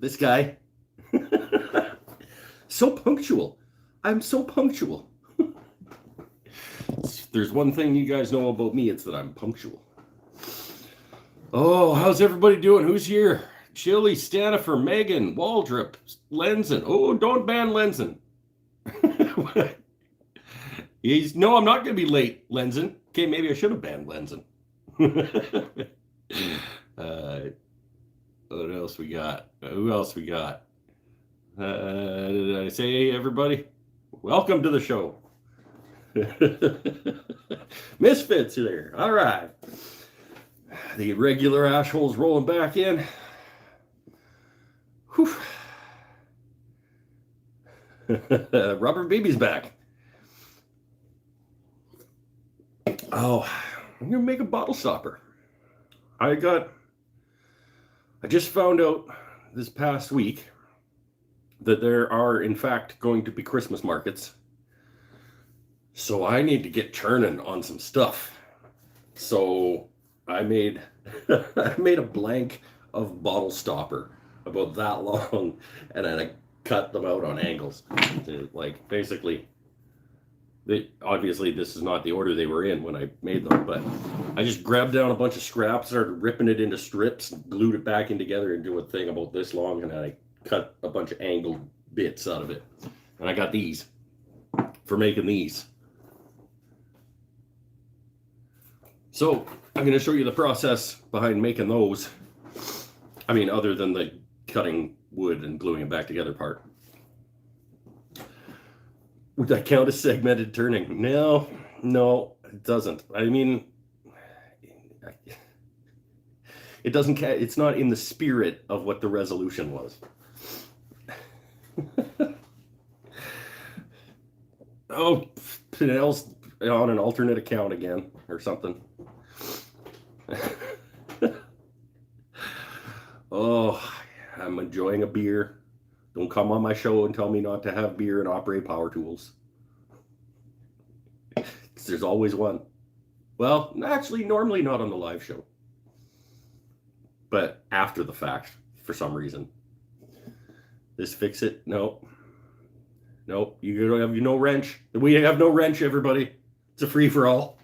This guy. So punctual. I'm so punctual. If there's one thing you guys know about me, it's that I'm punctual. Oh, how's everybody doing? Who's here? Chili, Stanifer, Megan, Waldrop, Lenzen. Oh, don't ban Lenzen. No, I'm not going to be late, Lenzen. Okay, maybe I should have banned Lenzen. What else we got? Who else we got? Did I say everybody? Welcome to the show. Misfits there. All right. The regular assholes rolling back in. Whew. Rubber Baby's back. Oh, I'm gonna make a bottle stopper. I just found out this past week that there are in fact going to be Christmas markets. So I need to get churning on some stuff. So I made I made a blank of bottle stopper about that long, and then I cut them out on angles. Like basically, obviously this is not the order they were in when I made them, but I just grabbed down a bunch of scraps, started ripping it into strips, glued it back in together into a thing about this long, and I cut a bunch of angled bits out of it. And I got these for making these. So I'm going to show you the process behind making those. I mean, other than the cutting wood and gluing it back together part. Would that count as segmented turning? No, it doesn't. I mean, it doesn't. It's not in the spirit of what the resolution was. Oh, Pinel's on an alternate account again or something. Oh, I'm enjoying a beer. Don't come on my show and tell me not to have beer and operate power tools. There's always one. Well, actually, normally not on the live show. But after the fact, for some reason. This fix it? Nope. You don't have no wrench. We have no wrench, everybody. It's a free-for-all.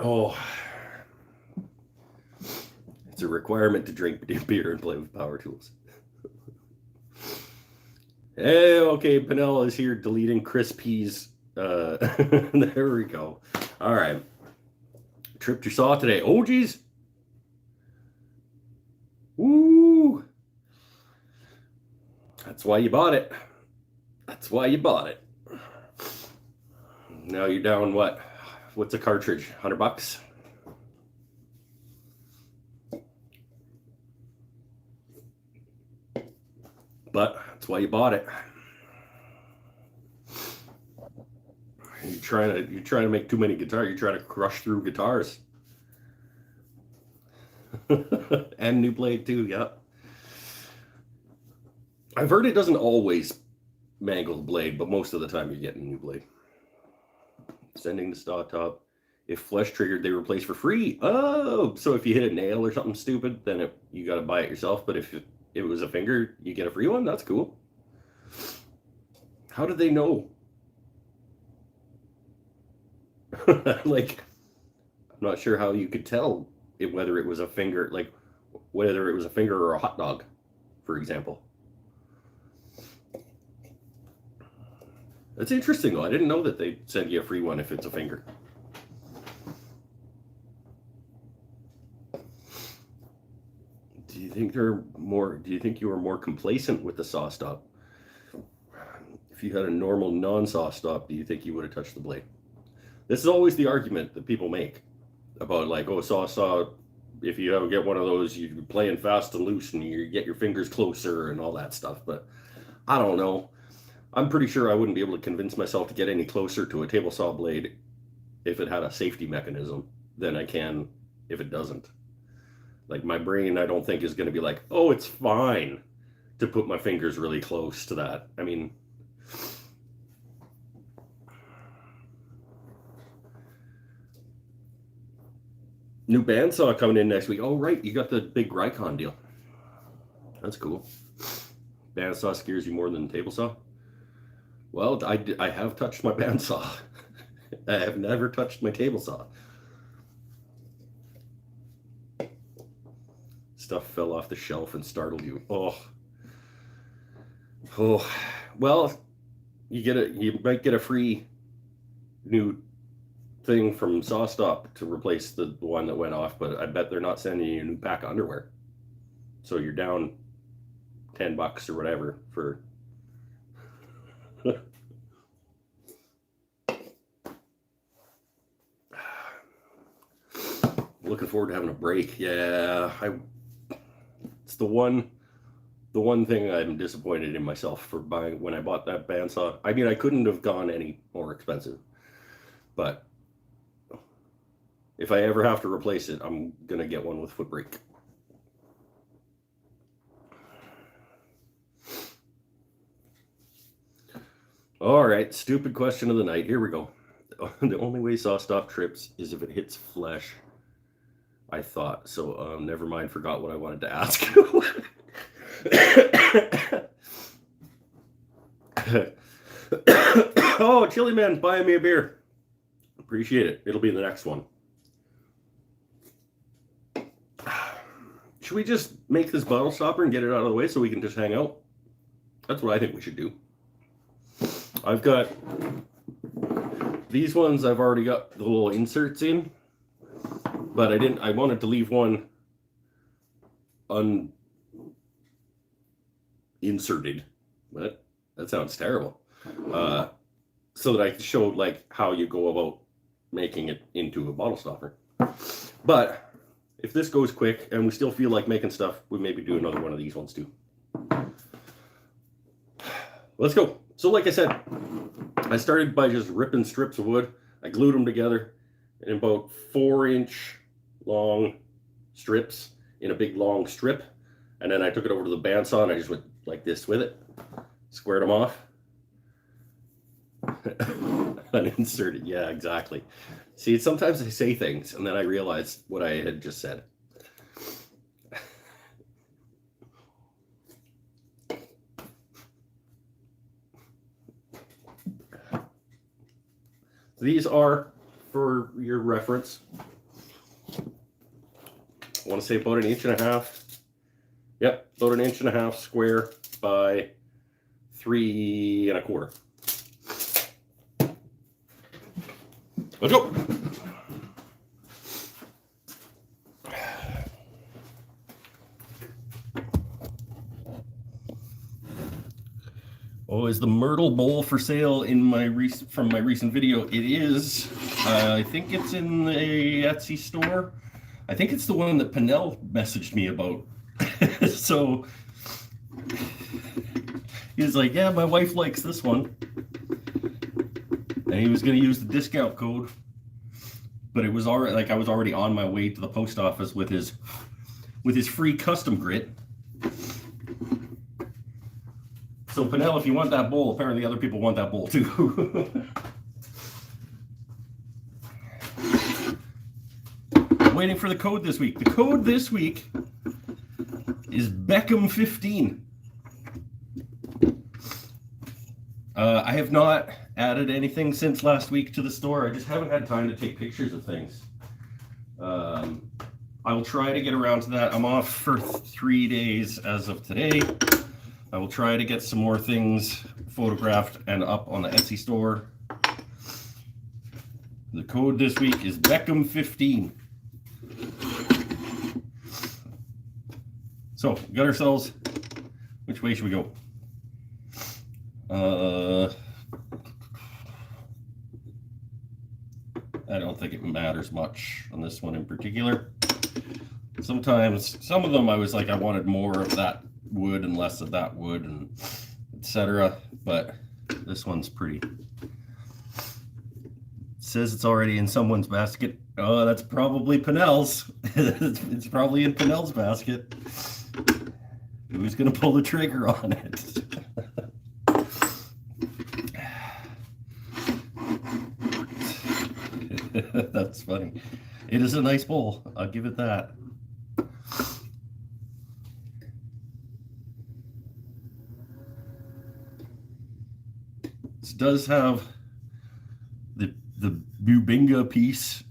Oh. It's a requirement to drink beer and play with power tools. Hey, okay, Pinell is here deleting Chris P's. There we go. All right. Tripped your saw today. Oh, geez. Woo. That's why you bought it. Now you're down what? What's a cartridge? $100? But that's why you bought it. You're trying to make too many guitars. You're trying to crush through guitars. And new blade too, yeah. I've heard it doesn't always mangle the blade, but most of the time you're getting a new blade. Sending the stock top. If flesh triggered, they replace for free. Oh, so if you hit a nail or something stupid, then you got to buy it yourself. But if it was a finger, you get a free one. That's cool. How did they know? Like, I'm not sure how you could tell whether it was a finger, like whether it was a finger or a hot dog, for example. That's interesting, though. I didn't know that they send you a free one if it's a finger. Do you think you were more complacent with the saw stop? If you had a normal non-saw stop, do you think you would have touched the blade? This is always the argument that people make about, like, oh, saw. If you ever get one of those, you're playing fast and loose, and you get your fingers closer and all that stuff. But I don't know. I'm pretty sure I wouldn't be able to convince myself to get any closer to a table saw blade if it had a safety mechanism than I can if it doesn't. Like, my brain, I don't think, is going to be like, oh, it's fine to put my fingers really close to that. I mean, New bandsaw coming in next week. Oh, right. You got the big Rycon deal. That's cool. Bandsaw scares you more than the table saw? Well, I have touched my bandsaw. I have never touched my table saw. Stuff fell off the shelf and startled you. Oh. Well, you might get a free new thing from SawStop to replace the one that went off, but I bet they're not sending you a new pack of underwear. So you're down $10 or whatever for looking forward to having a break. Yeah, it's the one thing I'm disappointed in myself for buying when I bought that bandsaw. I mean, I couldn't have gone any more expensive, but if I ever have to replace it, I'm gonna get one with foot brake. All right, stupid question of the night. Here we go. The only way SawStop trips is if it hits flesh. I thought so. Never mind. Forgot what I wanted to ask. Oh, Chili Man buying me a beer. Appreciate it. It'll be the next one. Should we just make this bottle stopper and get it out of the way so we can just hang out? That's what I think we should do. I've got these ones. I've already got the little inserts in, but I wanted to leave one uninserted. But that sounds terrible. So that I can show like how you go about making it into a bottle stopper. But if this goes quick and we still feel like making stuff, we maybe do another one of these ones too. Let's go. So like I said, I started by just ripping strips of wood. I glued them together in about 4-inch long strips in a big long strip. And then I took it over to the bandsaw and I just went like this with it. Squared them off. Uninserted. Yeah, exactly. See, sometimes I say things and then I realize what I had just said. These are, for your reference, I want to say about 1.5 inches. Yep, about 1.5 inches square by 3 1/4. Let's go. Oh, is the Myrtle bowl for sale in from my recent video? It is. I think it's in the Etsy store. I think it's the one that Pinnell messaged me about. So he was like, yeah, my wife likes this one. And he was going to use the discount code. But it was already like I was already on my way to the post office with his free custom grit. So Pinnell, if you want that bowl, apparently other people want that bowl too. I'm waiting for the code this week. The code this week is Beckham15. I have not added anything since last week to the store. I just haven't had time to take pictures of things. I will try to get around to that. I'm off for 3 days as of today. I will try to get some more things photographed and up on the Etsy store. The code this week is Beckham15. So, we got ourselves, which way should we go? I don't think it matters much on this one in particular. Sometimes, some of them I was like, I wanted more of that wood and less of that wood and etc. But this one's pretty. It says it's already in someone's basket. Oh, that's probably Pinnell's. It's probably in Pinnell's basket. Who's gonna pull the trigger on it? That's funny. It is a nice bowl. I'll give it that. This does have the Bubinga piece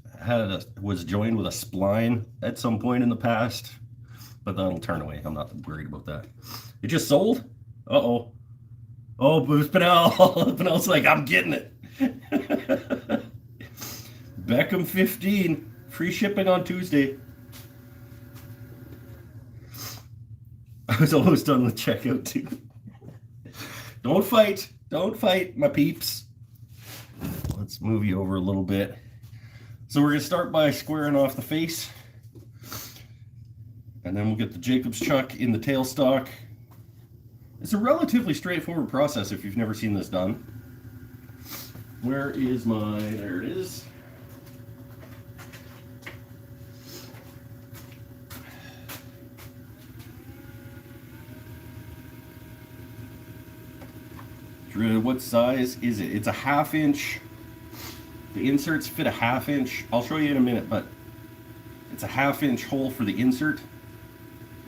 was joined with a spline at some point in the past, but that'll turn away. I'm not worried about that. It just sold? Uh-oh. Oh, Boost Pinnell. Pinnell's like, I'm getting it. Beckham 15. Free shipping on Tuesday. I was almost done with checkout too. Don't fight. Don't fight, my peeps. Let's move you over a little bit. So we're going to start by squaring off the face. And then we'll get the Jacob's chuck in the tailstock. It's a relatively straightforward process if you've never seen this done. Where is my... There it is. What size is it? It's a 1/2 inch. The inserts fit a 1/2 inch. I'll show you in a minute, but it's a 1/2 inch hole for the insert.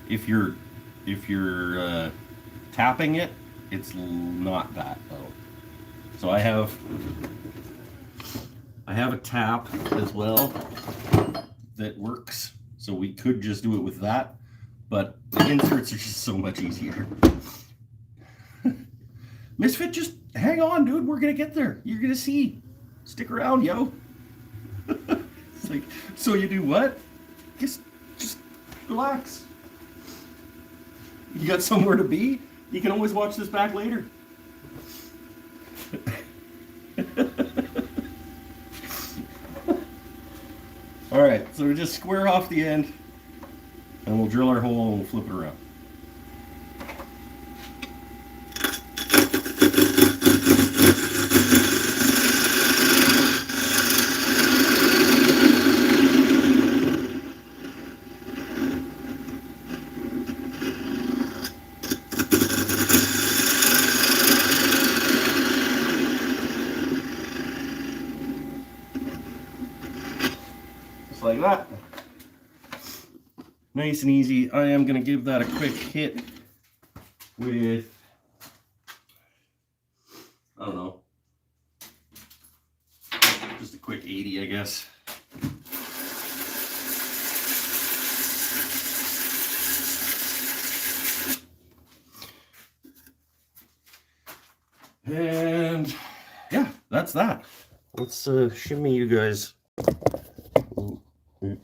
If you're tapping it, it's not that though. So I have a tap as well that works. So we could just do it with that, but the inserts are just so much easier. Misfit, just hang on, dude. We're gonna get there. You're gonna see. Stick around, yo. It's like, so you do what? Just relax. You got somewhere to be? You can always watch this back later. All right, so we just square off the end, and we'll drill our hole and we'll flip it around. Like that. Nice and easy. I am going to give that a quick hit with, I don't know, just a quick 80, I guess. And yeah, that's that. Let's shimmy you guys.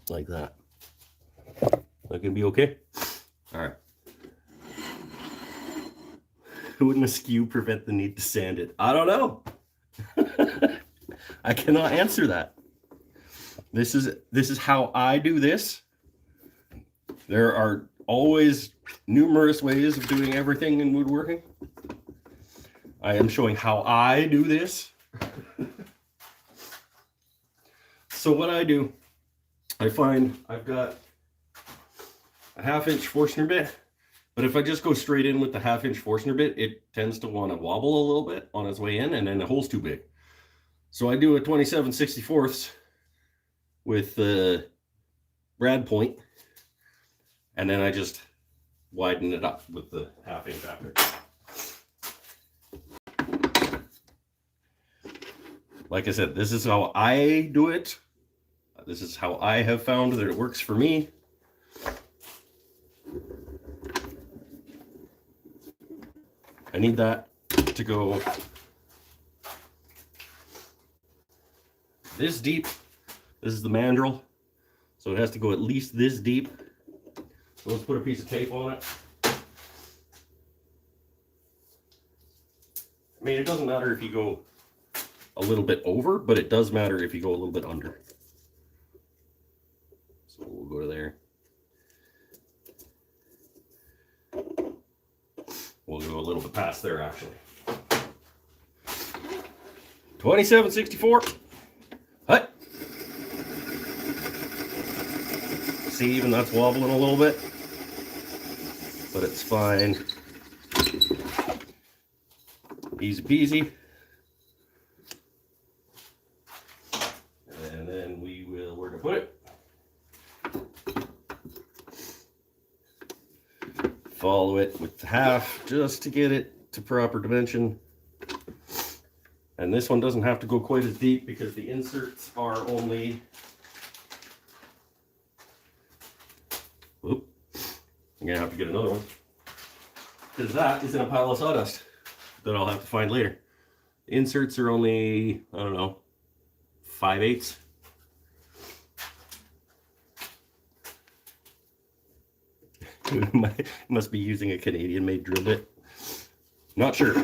Like that. That gonna be okay? Alright. Wouldn't a skew prevent the need to sand it? I don't know. I cannot answer that. This is how I do this. There are always numerous ways of doing everything in woodworking. I am showing how I do this. So what I do, I find I've got a 1/2 inch Forstner bit, but if I just go straight in with the 1/2 inch Forstner bit, it tends to want to wobble a little bit on its way in, and then the hole's too big. So I do a 27/64 with the brad point, and then I just widen it up with the 1/2 inch after. Like I said, this is how I do it. This is how I have found that it works for me. I need that to go this deep. This is the mandrel, so it has to go at least this deep. So let's put a piece of tape on it. I mean, it doesn't matter if you go a little bit over, but it does matter if you go a little bit under. So we'll go to there. We'll go a little bit past there, actually. 27/64. Hut. See, even that's wobbling a little bit, but it's fine. Easy peasy. And then we will, where to put it? follow it with half just to get it to proper dimension. And this one doesn't have to go quite as deep because the inserts are only, whoop, I'm gonna have to get another one, because that is in a pile of sawdust that I'll have to find later. The inserts are only, I don't know, 5/8. Must be using a Canadian-made drill bit. Not sure. We'll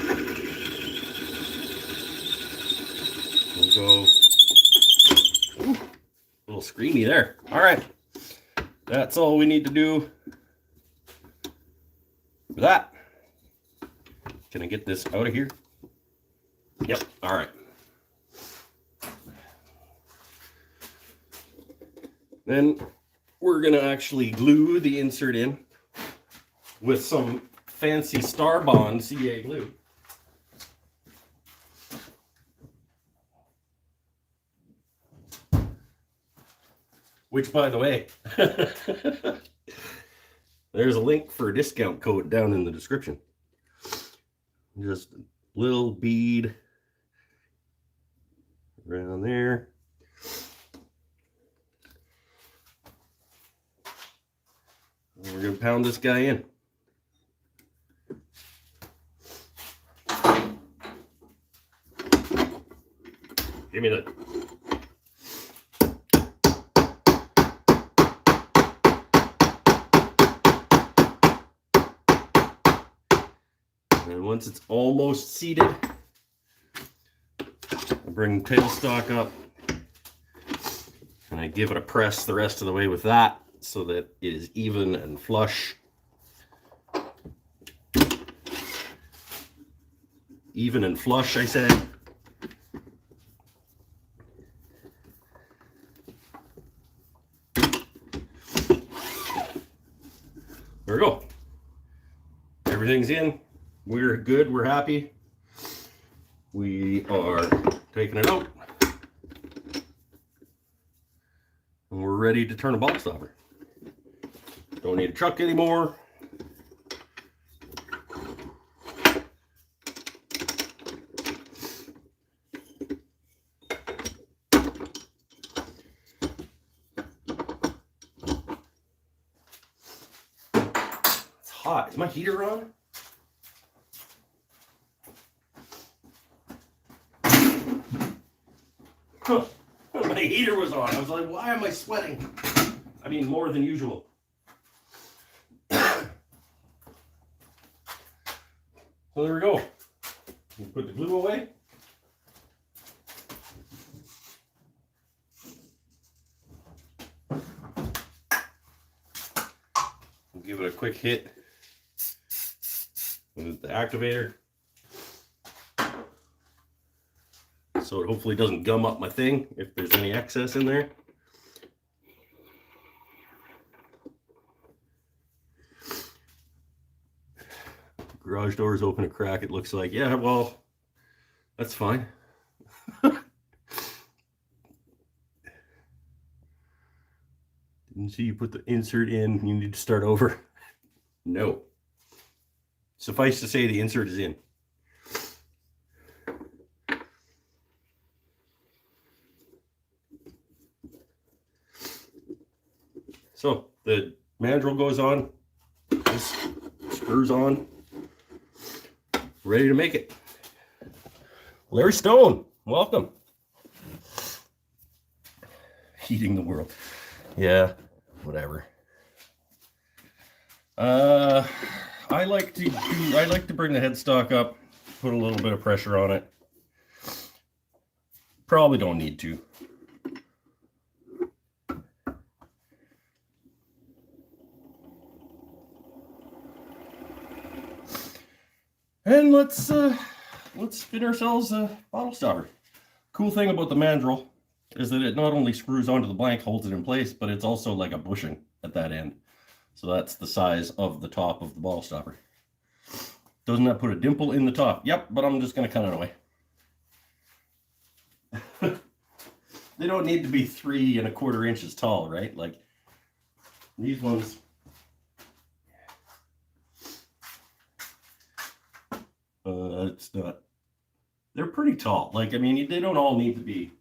go. Ooh, a little screamy there. All right. That's all we need to do for that. Can I get this out of here? Yep. All right. Then we're going to actually glue the insert in with some fancy Starbond CA glue. Which, by the way, there's a link for a discount code down in the description. Just a little bead around there. And we're going to pound this guy in. Give me that. And once it's almost seated, I bring tailstock up and I give it a press the rest of the way with that so that it is even and flush. Even and flush, I said. There we go. Everything's in. We're good. We're happy. We are taking it out. And we're ready to turn a ball stopper. Don't need a chuck anymore. It's hot. Is my heater on? Huh. My heater was on. I was like, why am I sweating? I mean, more than usual. So there we go. You put the glue away. We'll give it a quick hit with the activator, so it hopefully doesn't gum up my thing if there's any excess in there. Garage doors open a crack, it looks like. Yeah, well, that's fine. Didn't see you put the insert in. You need to start over. No. Suffice to say, the insert is in. So the mandrel goes on, this screws on, ready to make it. Larry Stone, welcome. Heating the world. Yeah, whatever. I like to bring the headstock up, put a little bit of pressure on it. Probably don't need to. And let's spin ourselves a bottle stopper. Cool thing about the mandrel is that it not only screws onto the blank, holds it in place, but it's also like a bushing at that end. So that's the size of the top of the bottle stopper. Doesn't that put a dimple in the top? Yep, but I'm just going to cut it away. They don't need to be 3 1/4 inches tall, right? Like these ones. It's not. They're pretty tall. Like, I mean, they don't all need to be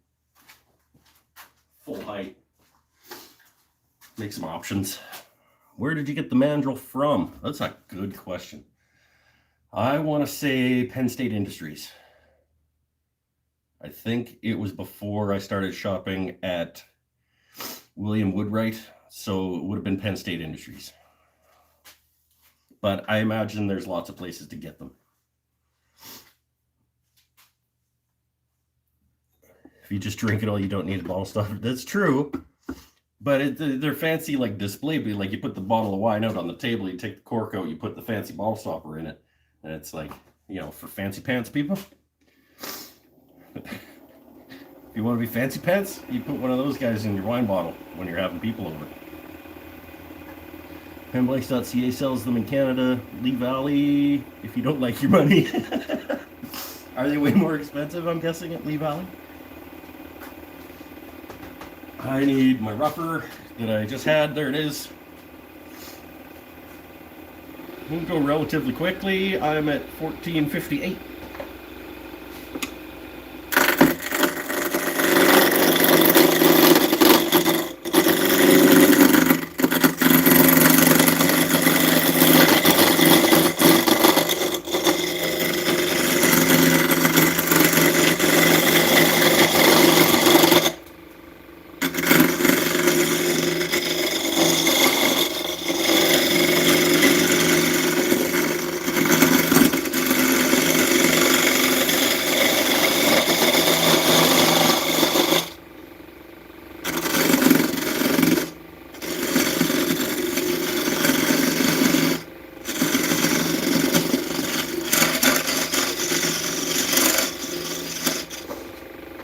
full height. Make some options. Where did you get the mandrel from? That's a good question. I want to say Penn State Industries. I think it was before I started shopping at William Woodwright, so it would have been Penn State Industries. But I imagine there's lots of places to get them. If you just drink it all, you don't need a bottle stopper. That's true. But they're fancy, like display. Like you put the bottle of wine out on the table, you take the cork out, you put the fancy bottle stopper in it, and it's like, for fancy pants people. If you want to be fancy pants, you put one of those guys in your wine bottle when you're having people over. Penblanks.ca sells them in Canada. Lee Valley, if you don't like your money. Are they way more expensive, I'm guessing, at Lee Valley? I need my rougher that I just had. There it is. We'll go relatively quickly. I'm at 1458.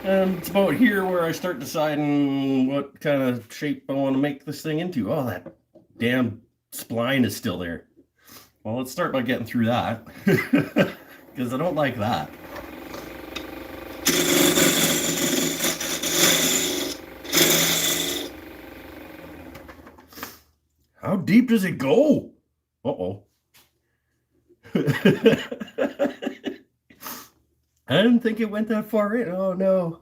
And it's about here where I start deciding what kind of shape I want to make this thing into. Oh, that damn spline is still there. Well, let's start by getting through that, because I don't like that. How deep does it go? Uh-oh. I didn't think it went that far in. Oh no.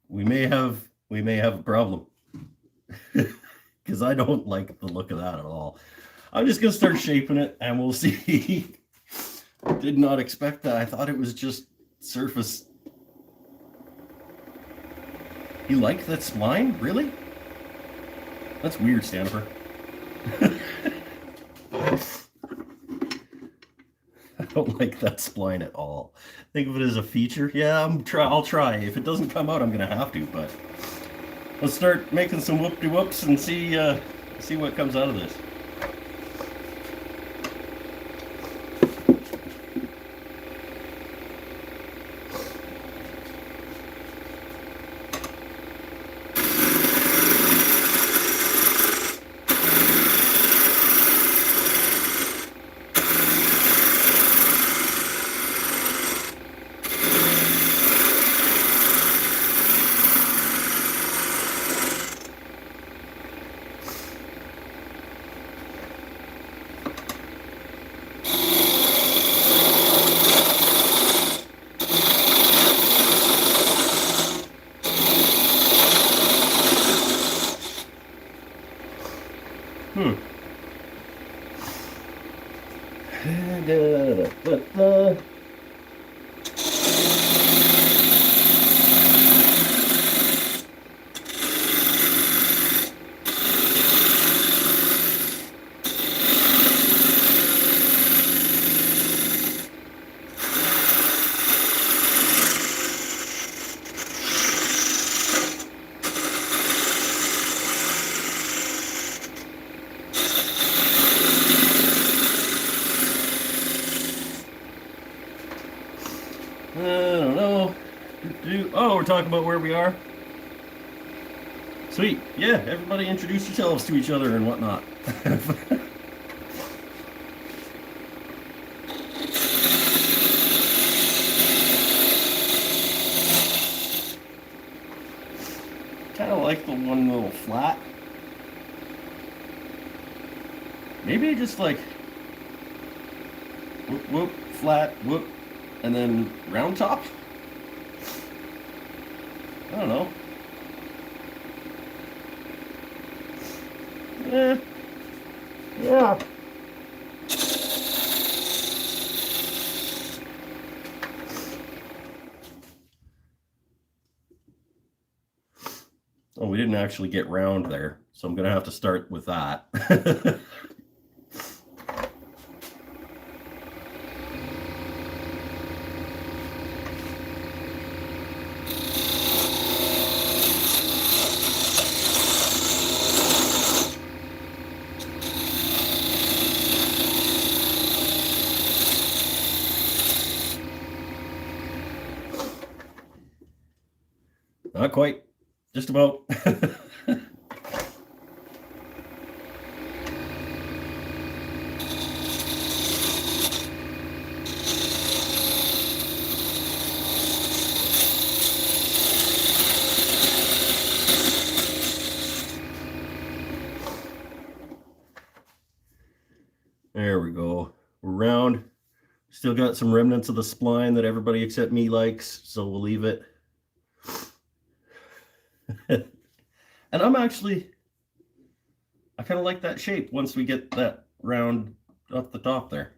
We may have a problem. Because I don't like the look of that at all. I'm just gonna start shaping it and we'll see. Did not expect that. I thought it was just surface. You like that spline? Really? That's weird, Stanifer. I don't like that spline at all. Think of it as a feature. Yeah, I'll try. If it doesn't come out, I'm gonna have to. But let's start making some whoop-de-whoops and see what comes out of this. I don't know. Oh, we're talking about where we are? Sweet. Yeah, everybody introduce yourselves to each other and whatnot. Kind of like the one little flat. Maybe just like Whoop, whoop, flat, whoop, and then round top? I don't know. Yeah. Oh, we didn't actually get round there, so I'm going to have to start with that. Not quite. Just about. There we go. We're round. Still got some remnants of the spline that everybody except me likes, so we'll leave it. And I kind of like that shape once we get that round up the top there.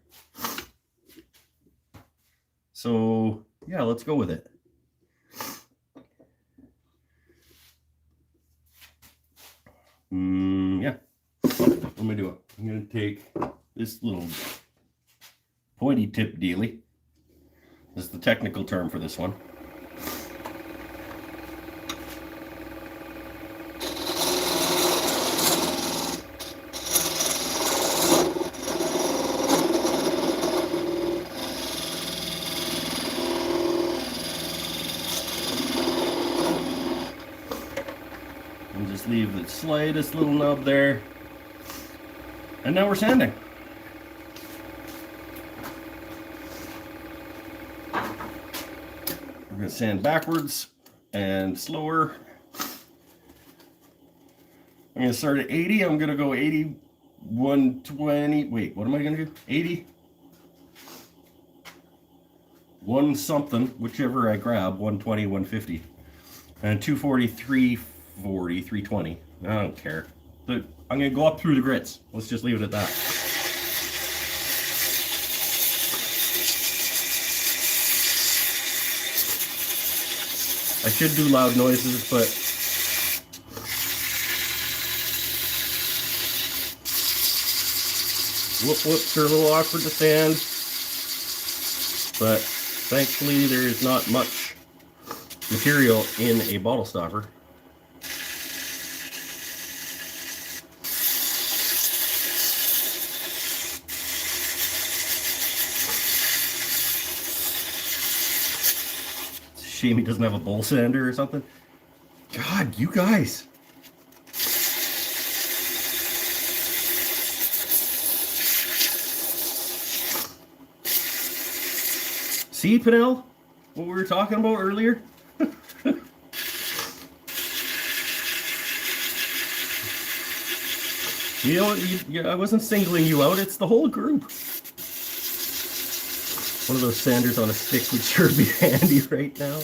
So yeah, let's go with it. Yeah. What am I doing? I'm going to take this little pointy tip dealie. This is the technical term for this one. And just leave the slightest little nub there. And now we're sanding. We're going to sand backwards and slower. I'm going to start at 80. I'm going to go 80, 120. Wait, what am I going to do? 80. 1 something, whichever I grab, 120, 150. And 240, 340, 320. I don't care. But I'm going to go up through the grits. Let's just leave it at that. I should do loud noises, but whoops are a little awkward to sand. But thankfully there's not much material in a bottle stopper. Shame he doesn't have a bowl sander or something. God, you guys. See, Pinnell? What we were talking about earlier? You know, I wasn't singling you out. It's the whole group. One of those sanders on a stick would sure be handy right now.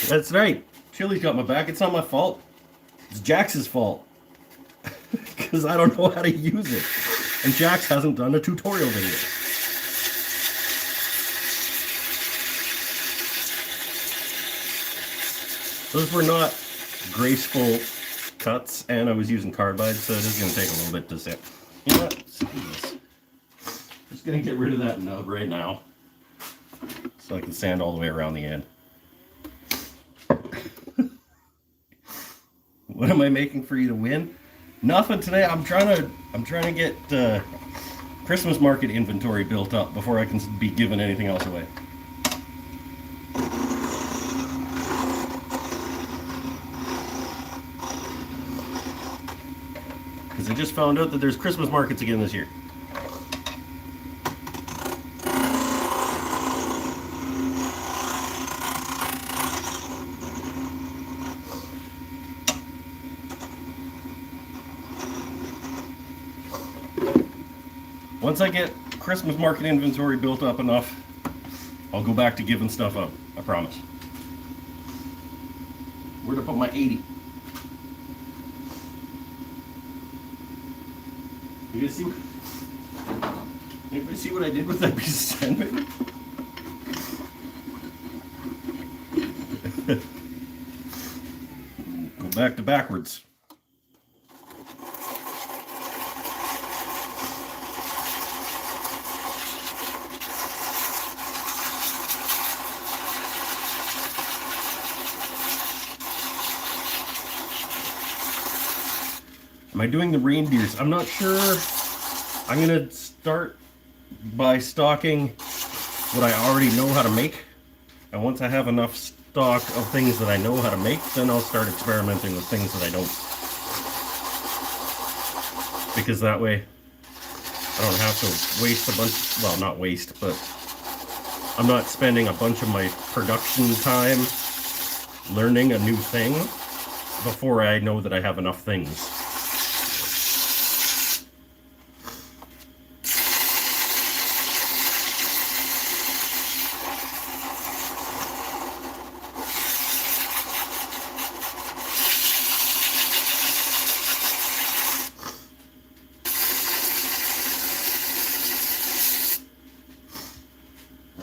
That's right. Chili's got my back. It's not my fault. It's Jax's fault. Because I don't know how to use it. And Jax hasn't done a tutorial video. Those were not graceful cuts, and I was using carbide, so it is going to take a little bit to set. You know what? Let's do this. Just going to get rid of that nub right now, so I can sand all the way around the end. What am I making for you to win? Nothing today. I'm trying to get Christmas market inventory built up before I can be giving anything else away. Because I just found out that there's Christmas markets again this year. Once I get Christmas market inventory built up enough, I'll go back to giving stuff up. I promise. Where'd I put my 80? You guys see what, anybody see what I did with that piece of sandpaper? Go back to backwards. Am I doing the reindeers? I'm not sure. I'm gonna start by stocking what I already know how to make. And once I have enough stock of things that I know how to make, then I'll start experimenting with things that I don't. Because that way, I don't have to waste a bunch, well, not waste, but I'm not spending a bunch of my production time learning a new thing before I know that I have enough things.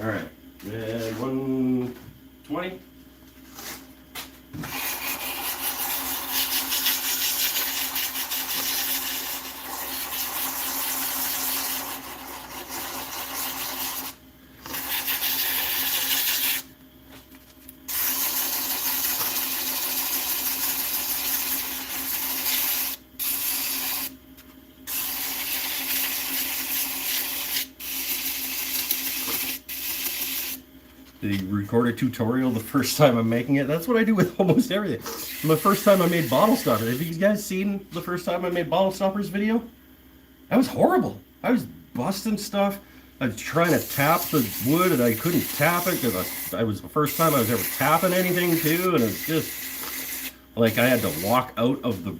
All right, and 120. Did he record a tutorial the first time I'm making it? That's what I do with almost everything. The first time I made bottle stoppers. Have you guys seen the first time I made bottle stoppers video? That was horrible. I was busting stuff. I was trying to tap the wood and I couldn't tap it because I was the first time I was ever tapping anything too, and it was just like I had to walk out of the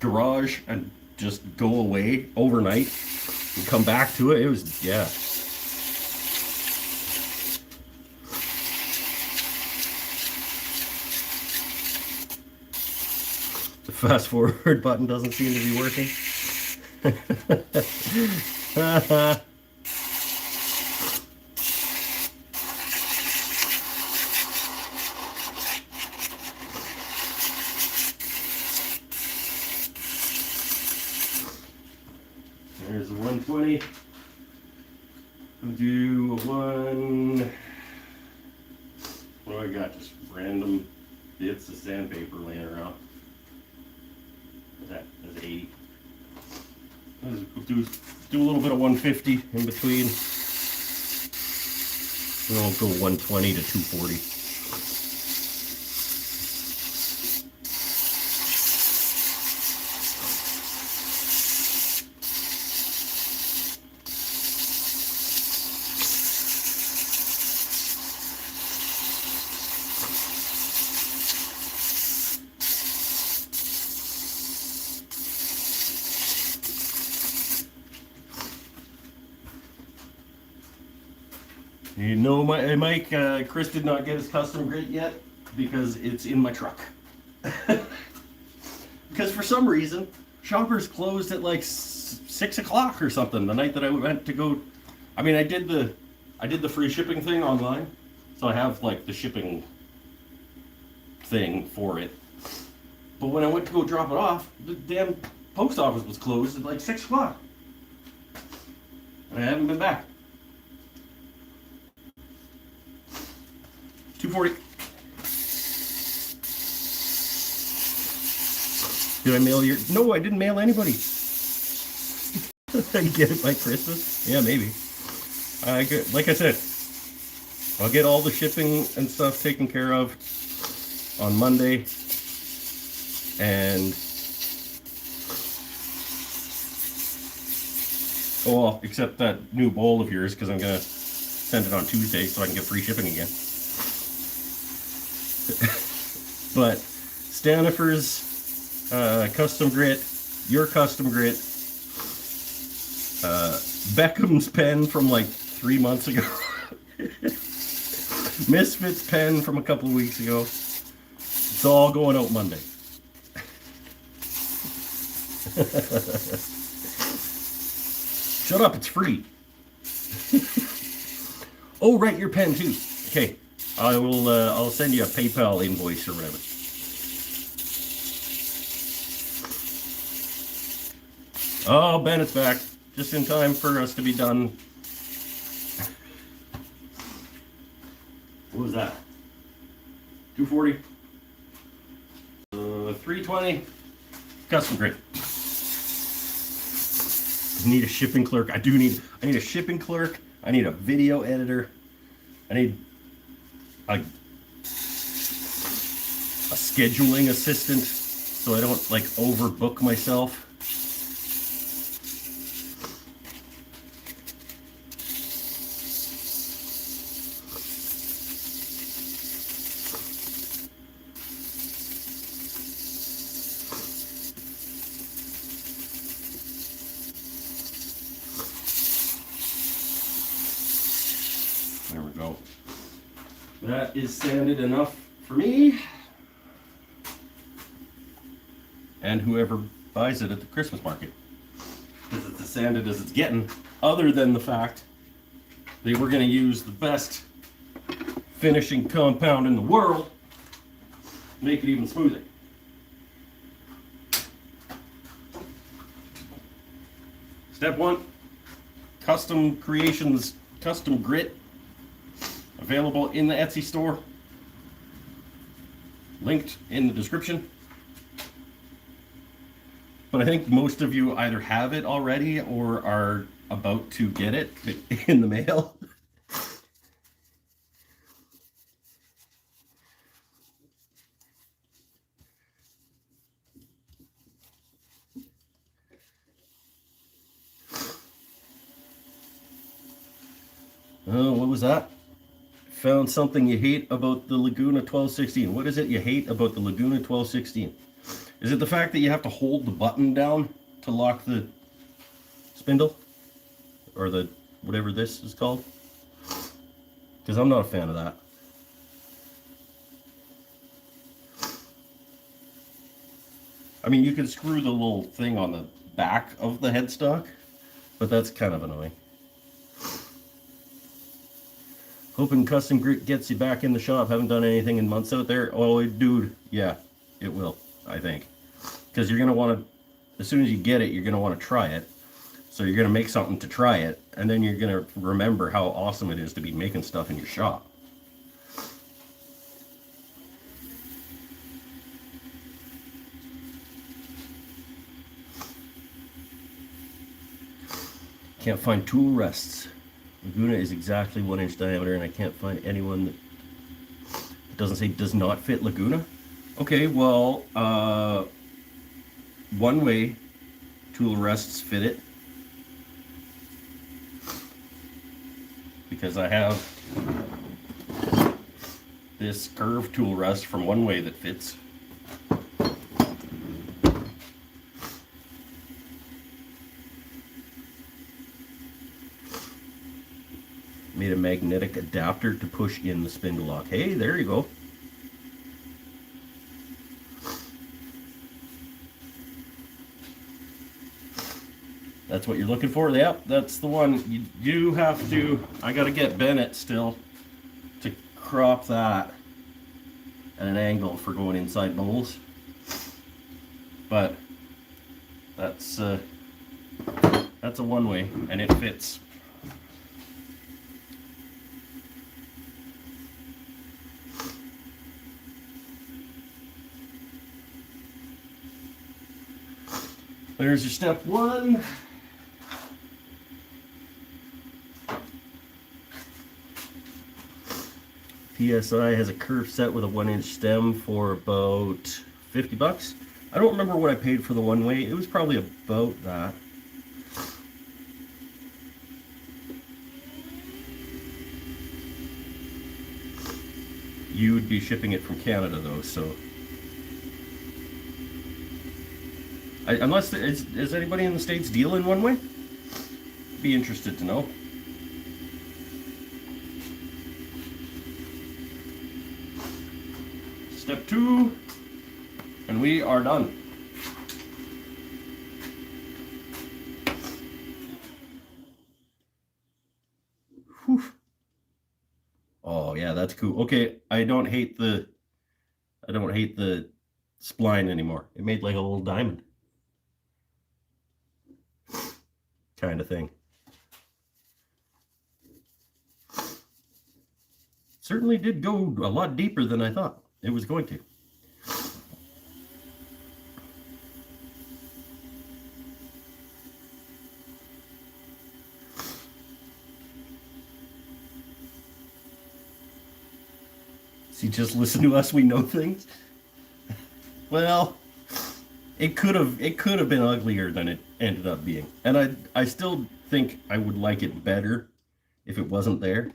garage and just go away overnight and come back to it. It was, yeah. The fast forward button doesn't seem to be working. There's a 120. We'll do a one. What do I got? Just random bits of sandpaper laying around. That's 80. We'll do a little bit of 150 in between. And then we'll go 120 to 240. You know, Mike, Chris did not get his custom grit yet because it's in my truck. Because for some reason, Shoppers closed at like 6 o'clock or something the night that I went to go. I mean, I did the free shipping thing online, so I have like the shipping thing for it. But when I went to go drop it off, the damn post office was closed at like 6 o'clock. And I haven't been back. 240. Did I mail your? No, I didn't mail anybody. I get it by Christmas? Yeah, maybe. Like I said, I'll get all the shipping and stuff taken care of on Monday, and oh, well, except that new bowl of yours, because I'm gonna send it on Tuesday so I can get free shipping again. But Stanifer's custom grit, your custom grit, Beckham's pen from like 3 months ago. Misfits pen from a couple of weeks ago. It's all going out Monday. Shut up, it's free. Oh, right, your pen too. Okay, I'll send you a PayPal invoice or whatever. Oh, Bennett's back. Just in time for us to be done. What was that? 240? 320? Custom grid. I need a shipping clerk. I need a shipping clerk. I need a video editor. I need a scheduling assistant so I don't like overbook myself. There we go. That is sanded enough for me and whoever buys it at the Christmas market, because it's as sanded as it's getting, other than the fact they were going to use the best finishing compound in the world to make it even smoother. Step 1, Custom Creations Custom Grit, available in the Etsy store, linked in the description. But I think most of you either have it already or are about to get it in the mail. Oh, what was that? Found something you hate about the Laguna 1216. What is it you hate about the Laguna 1216? Is it the fact that you have to hold the button down to lock the spindle? Or the whatever this is called? Because I'm not a fan of that. I mean, you can screw the little thing on the back of the headstock, but that's kind of annoying. Hoping Custom Grit gets you back in the shop. Haven't done anything in months out there. Oh, dude, yeah, it will, I think. Because you're going to want to, as soon as you get it, you're going to want to try it. So you're going to make something to try it, and then you're going to remember how awesome it is to be making stuff in your shop. Can't find tool rests. Laguna is exactly 1 inch diameter, and I can't find anyone that doesn't say does not fit Laguna. Okay, well, one way tool rests fit it, because I have this curved tool rest from One Way that fits. Made a magnetic adapter to push in the spindle lock. Hey, there you go. That's what you're looking for? Yep, that's the one. You do have to, I gotta get Bennett still to crop that at an angle for going inside bowls. But that's a One Way, and it fits. There's your step 1. PSI has a curved set with a 1 inch stem for about 50 bucks. I don't remember what I paid for the One Way. It was probably about that. You would be shipping it from Canada though, so. Unless, is anybody in the States dealing One Way? be interested to know. Step 2, and we are done. Whew. Oh yeah, that's cool. Okay, I don't hate the spline anymore. It made like a little diamond kind of thing. Certainly did go a lot deeper than I thought it was going to. See, just listen to us, we know things. Well, it could have been uglier than it ended up being. And I still think I would like it better if it wasn't there.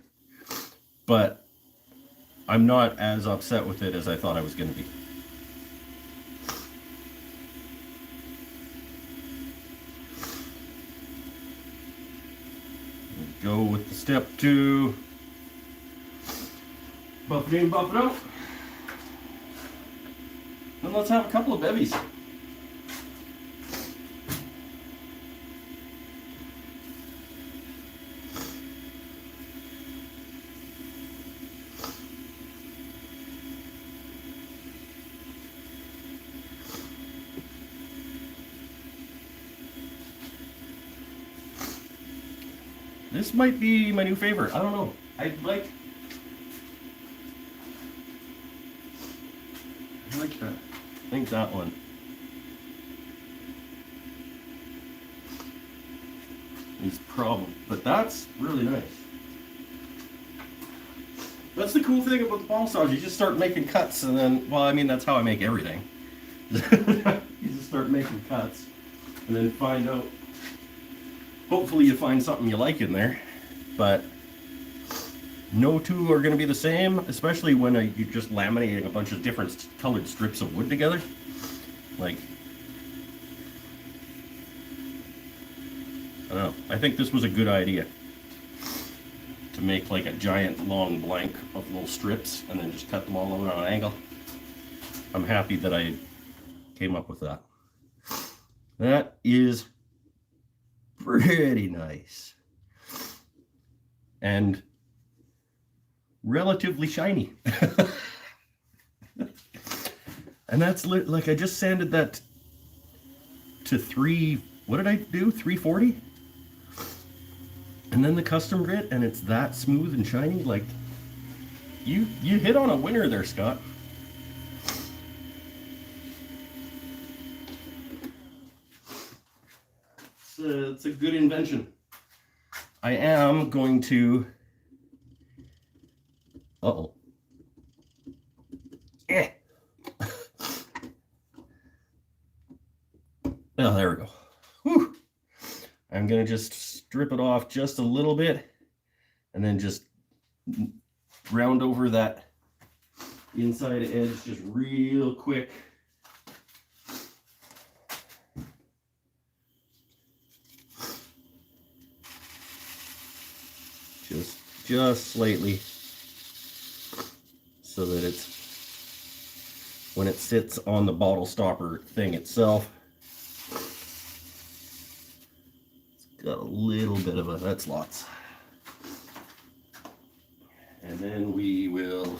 But I'm not as upset with it as I thought I was going to be. Go with the step 2. Buff it in, buff it out. Then let's have a couple of bevies. This might be my new favorite. I don't know. I like that. I think that one. Is probably, but that's really nice. That's the cool thing about the ball saws. You just start making cuts, and then, well, I mean, that's how I make everything. You just start making cuts, and then find out. Hopefully, you find something you like in there, but no two are going to be the same, especially when you're just laminating a bunch of different colored strips of wood together. Like, I don't know. I think this was a good idea to make like a giant long blank of little strips and then just cut them all over on an angle. I'm happy that I came up with that. That is pretty nice. And relatively shiny. And that's like I just sanded that to what did I do? 340? And then the custom grit, and it's that smooth and shiny. Like, you hit on a winner there, Scott. It's a good invention. I am going to... Uh-oh. Oh, there we go. Whew. I'm going to just strip it off just a little bit and then just round over that inside edge just real quick. Just slightly, so that it's, when it sits on the bottle stopper thing itself, it's got a little bit of that's lots. And then we will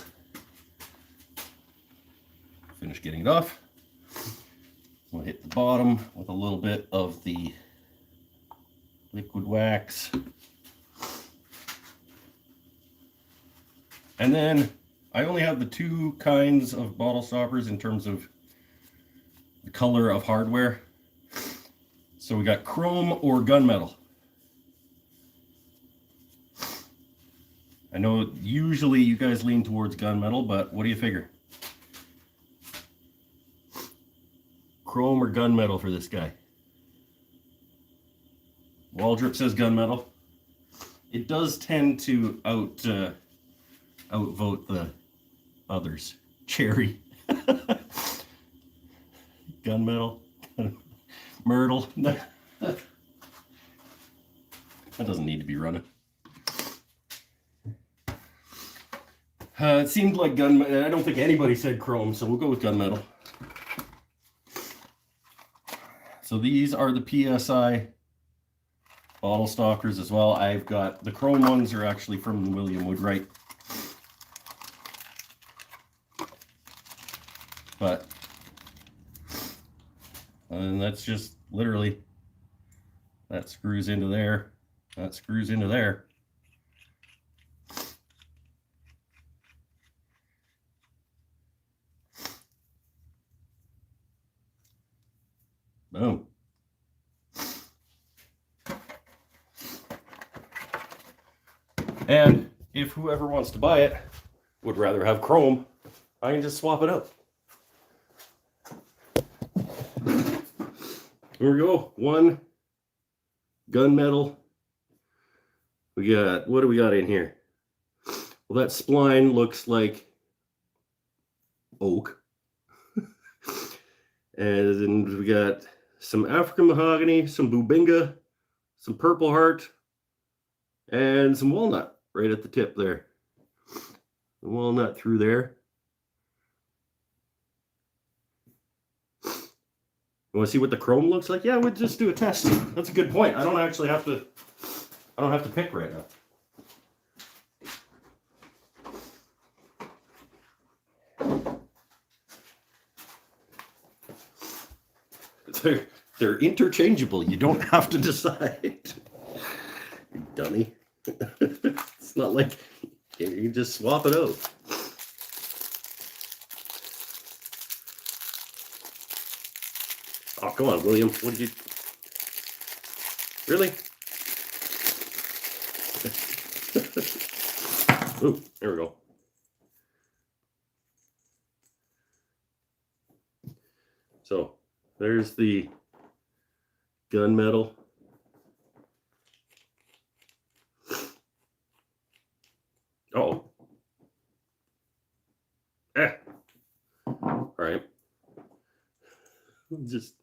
finish getting it off. We'll hit the bottom with a little bit of the liquid wax. And then I only have the 2 kinds of bottle stoppers in terms of the color of hardware. So we got chrome or gunmetal. I know usually you guys lean towards gunmetal, but what do you figure? Chrome or gunmetal for this guy? Waldrop says gunmetal. It does tend to outvote the others. Cherry. Gunmetal. Myrtle. That doesn't need to be running. It seemed like gunmetal. I don't think anybody said chrome, so we'll go with gunmetal. So these are the PSI bottle stalkers as well. I've got the chrome ones are actually from William Woodwright. But, and that's just literally, that screws into there, that screws into there. Boom. And if whoever wants to buy it would rather have chrome, I can just swap it out. Here we go. One gunmetal. We got, what do we got in here? Well, that spline looks like oak. And then we got some African mahogany, some bubinga, some purple heart, and some walnut right at the tip there. The walnut through there. You want to see what the chrome looks like? Yeah, we'll just do a test. That's a good point. I don't have to pick right now. They're interchangeable. You don't have to decide. You dummy. It's not like you can just swap it out. Oh, come on, William. What did you... Really? Ooh, there we go. So, there's the gunmetal. Uh-oh. All right. Just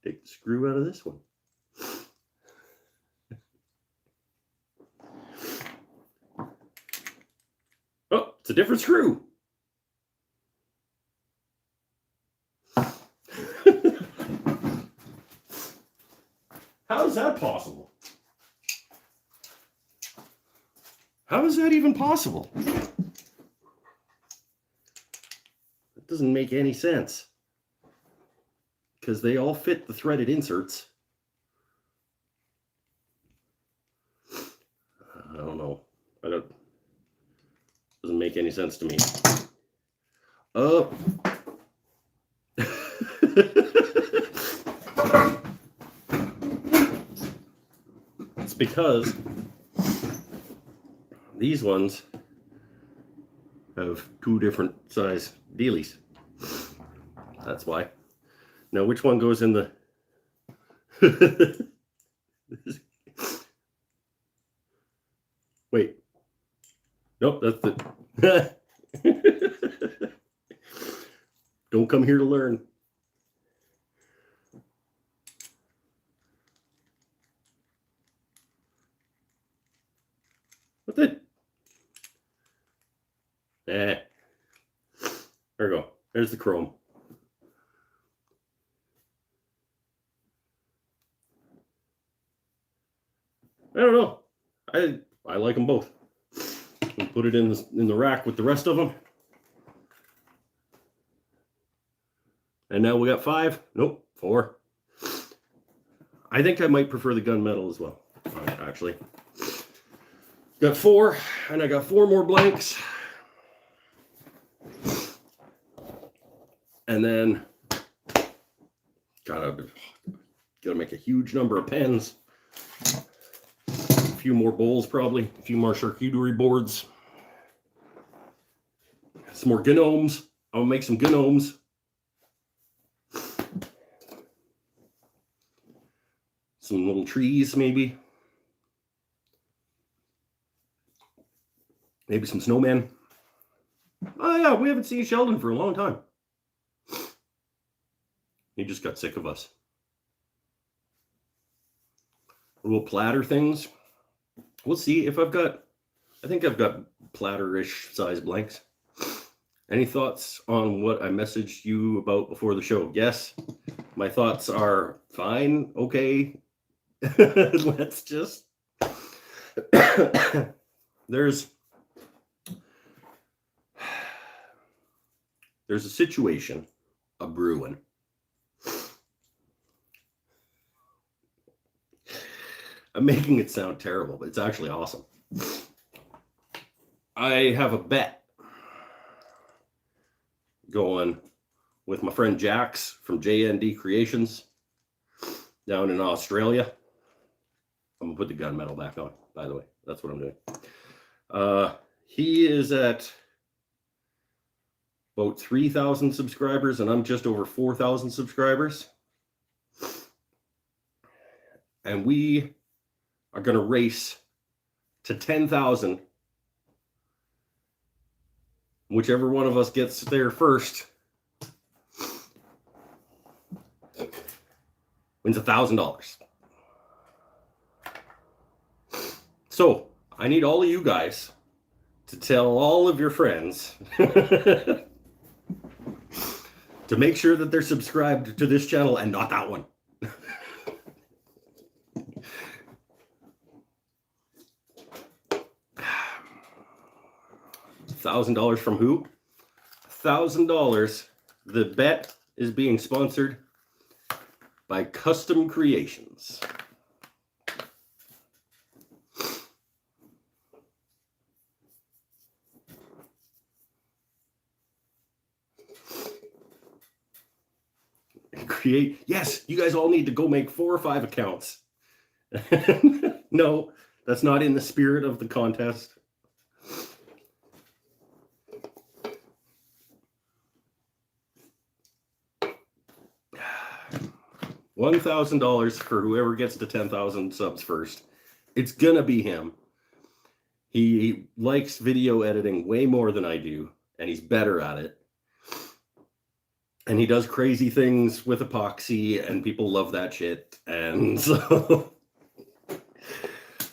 take the screw out of this one. Oh, it's a different screw. How is that possible? How is that even possible? That doesn't make any sense. Because they all fit the threaded inserts. I don't know. Doesn't make any sense to me. Oh. It's because these ones have two different size dealies. That's why. Now, which one goes in the... Wait. Nope, that's the... Don't come here to learn. What the... There we go. There's the chrome. I don't know. I like them both. We'll put it in the rack with the rest of them. And now we got 5. Nope, 4. I think I might prefer the gunmetal as well. Actually, got 4, and I got 4 more blanks. And then gotta make a huge number of pens. A few more bowls, probably. A few more charcuterie boards. Some more gnomes. I'll make some gnomes. Some little trees, maybe. Maybe some snowmen. Oh yeah, we haven't seen Sheldon for a long time. He just got sick of us. little platter things. We'll see if I've got, I think I've got platter-ish size blanks. Any thoughts on what I messaged you about before the show? Yes, my thoughts are fine, okay. Let's just, there's a situation, a brewing. I'm making it sound terrible, but it's actually awesome. I have a bet going with my friend Jax from JND Creations down in Australia. I'm gonna put the gunmetal back on, by the way. That's what I'm doing. He is at about 3,000 subscribers, and I'm just over 4,000 subscribers. And we are going to race to 10,000. Whichever one of us gets there first wins $1,000. So I need all of you guys to tell all of your friends to make sure that they're subscribed to this channel and not that one. $1,000 from who? $1,000. The bet is being sponsored by Custom Creations. Create. Yes, you guys all need to go make 4 or 5 accounts. No, that's not in the spirit of the contest. $1,000 for whoever gets to 10,000 subs first. It's gonna be him. He likes video editing way more than I do, and he's better at it. And he does crazy things with epoxy, and people love that shit. And so,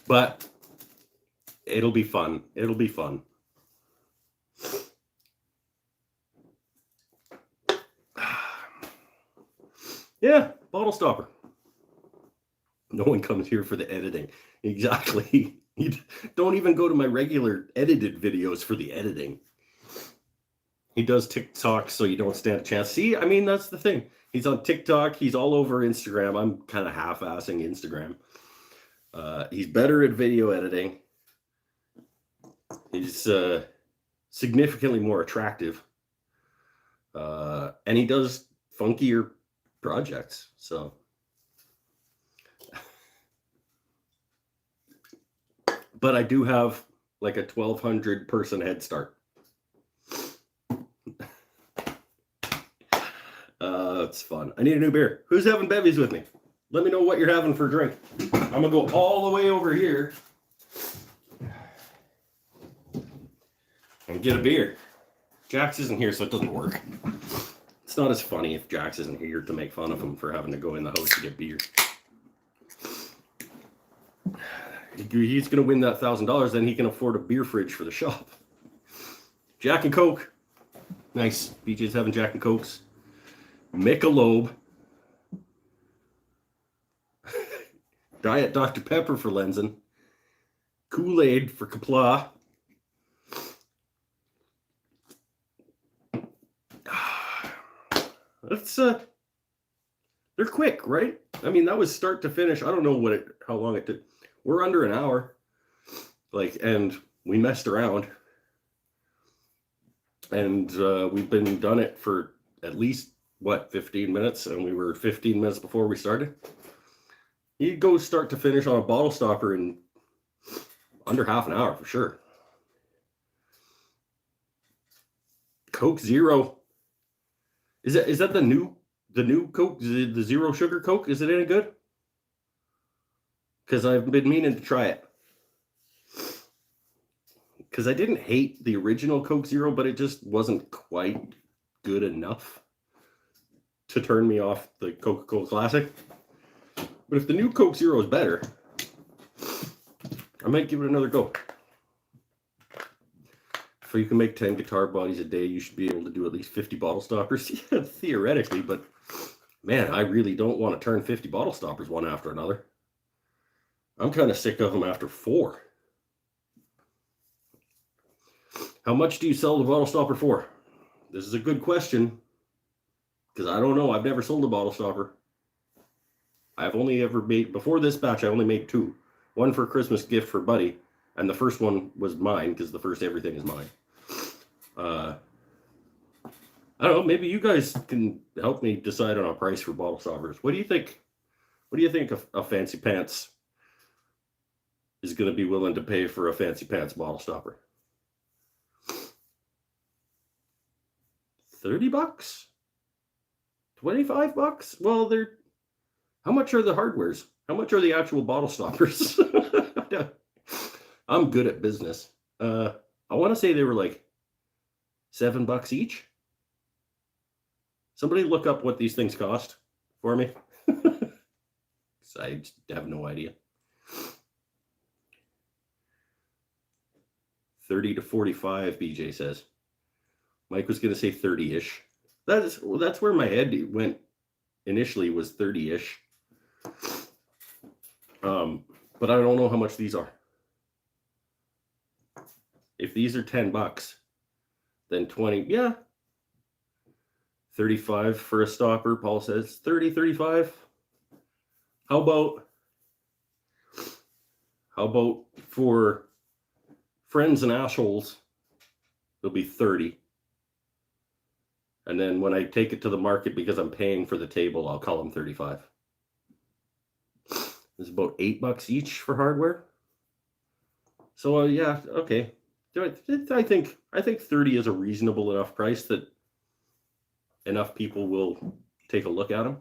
but it'll be fun. It'll be fun. Yeah, bottle stopper. No one comes here for the editing. Exactly. You don't even go to my regular edited videos for the editing. He does TikTok, so you don't stand a chance. See, I mean, that's the thing. He's on TikTok. He's all over Instagram. I'm kind of half-assing Instagram. He's better at video editing. He's significantly more attractive. And he does funkier projects. So, but I do have like a 1,200 person head start. It's fun. I need a new beer. Who's having bevies with me? Let me know what you're having for a drink. I'm gonna go all the way over here and get a beer. Jax isn't here, so it doesn't work. It's not as funny if Jax isn't here to make fun of him for having to go in the house to get beer. He's going to win that $1,000, then he can afford a beer fridge for the shop. Jack and Coke. Nice. BJ's having Jack and Cokes. Michelob. Diet Dr. Pepper for Lenzen. Kool-Aid for Kapla. That's they're quick, right? I mean, that was start to finish. I don't know how long it took. We're under an hour. And we messed around. And we've been done it for at least 15 minutes, and we were 15 minutes before we started. You go start to finish on a bottle stopper in under half an hour for sure. Coke Zero. Is that the new Coke, the zero sugar Coke? Is it any good? Because I've been meaning to try it. Because I didn't hate the original Coke Zero, but it just wasn't quite good enough to turn me off the Coca-Cola Classic. But if the new Coke Zero is better, I might give it another go. If you can make 10 guitar bodies a day, you should be able to do at least 50 bottle stoppers. Yeah, theoretically, but man, I really don't want to turn 50 bottle stoppers one after another. I'm kind of sick of them after 4. How much do you sell the bottle stopper for? This is a good question, because I don't know. I've never sold a bottle stopper. I've only ever made, before this batch, I only made 2. One for a Christmas gift for Buddy, and the first one was mine, because the first everything is mine. I don't know, maybe you guys can help me decide on a price for bottle stoppers. What do you think? What do you think a Fancy Pants is going to be willing to pay for a Fancy Pants bottle stopper? $30? $25? Well, how much are the hardwares? How much are the actual bottle stoppers? I'm good at business. I want to say they were like $7 each. Somebody look up what these things cost for me. I just have no idea. 30 to 45, BJ says. Mike was going to say 30-ish. That's where my head went initially, was 30-ish. But I don't know how much these are. If these are $10, then 20, yeah. 35 for a stopper, Paul says. 30, 35. How about for friends and assholes, it'll be 30. And then when I take it to the market, because I'm paying for the table, I'll call them 35. It's about $8 each for hardware. So yeah, okay. I think 30 is a reasonable enough price that enough people will take a look at them.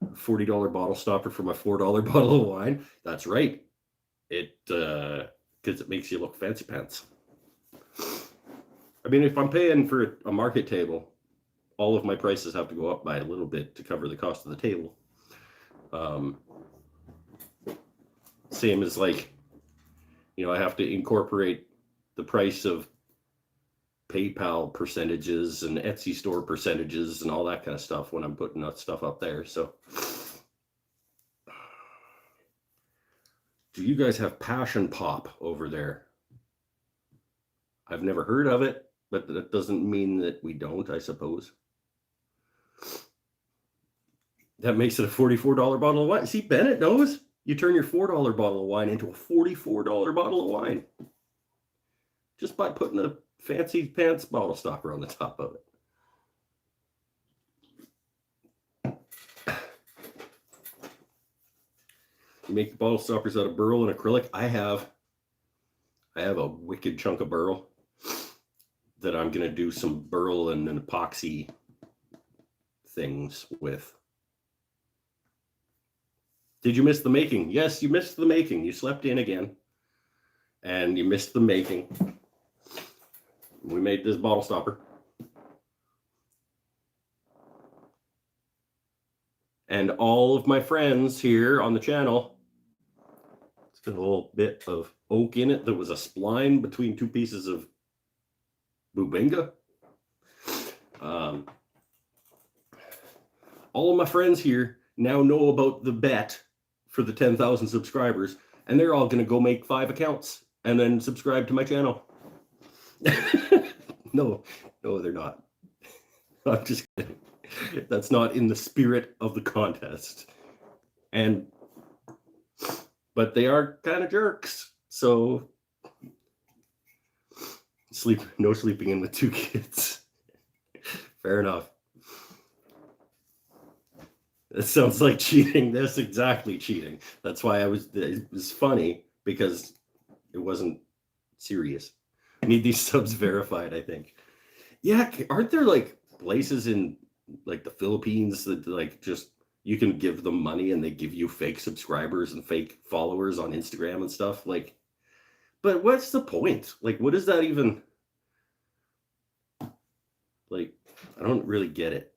$40 bottle stopper for my $4 bottle of wine. That's right. Because it makes you look fancy pants. I mean, if I'm paying for a market table, all of my prices have to go up by a little bit to cover the cost of the table. Same as, like, I have to incorporate the price of PayPal percentages and Etsy store percentages and all that kind of stuff when I'm putting that stuff up there. So do you guys have Passion Pop over there? I've never heard of it, but that doesn't mean that we don't, I suppose. That makes it a $44 bottle of wine. See, Bennett knows. You turn your $4 bottle of wine into a $44 bottle of wine just by putting a Fancy Pants bottle stopper on the top of it. You make the bottle stoppers out of burl and acrylic. I have a wicked chunk of burl that I'm going to do some burl and an epoxy things with. Did you miss the making? Yes, you missed the making. You slept in again and you missed the making. We made this bottle stopper. And all of my friends here on the channel, it's got a little bit of oak in it. There was a spline between 2 pieces of Bubinga. All of my friends here now know about the bet for the 10,000 subscribers, and they're all going to go make 5 accounts and then subscribe to my channel. No, they're not. I'm just kidding. That's not in the spirit of the contest. But they are kind of jerks. So no sleeping in with 2 kids. Fair enough. It sounds like cheating. That's exactly cheating. That's why it was funny, because it wasn't serious. I need these subs verified, I think. Yeah, aren't there like places in like the Philippines that like just you can give them money and they give you fake subscribers and fake followers on Instagram and stuff? Like, but what's the point? Like, what does that even, like, I don't really get it.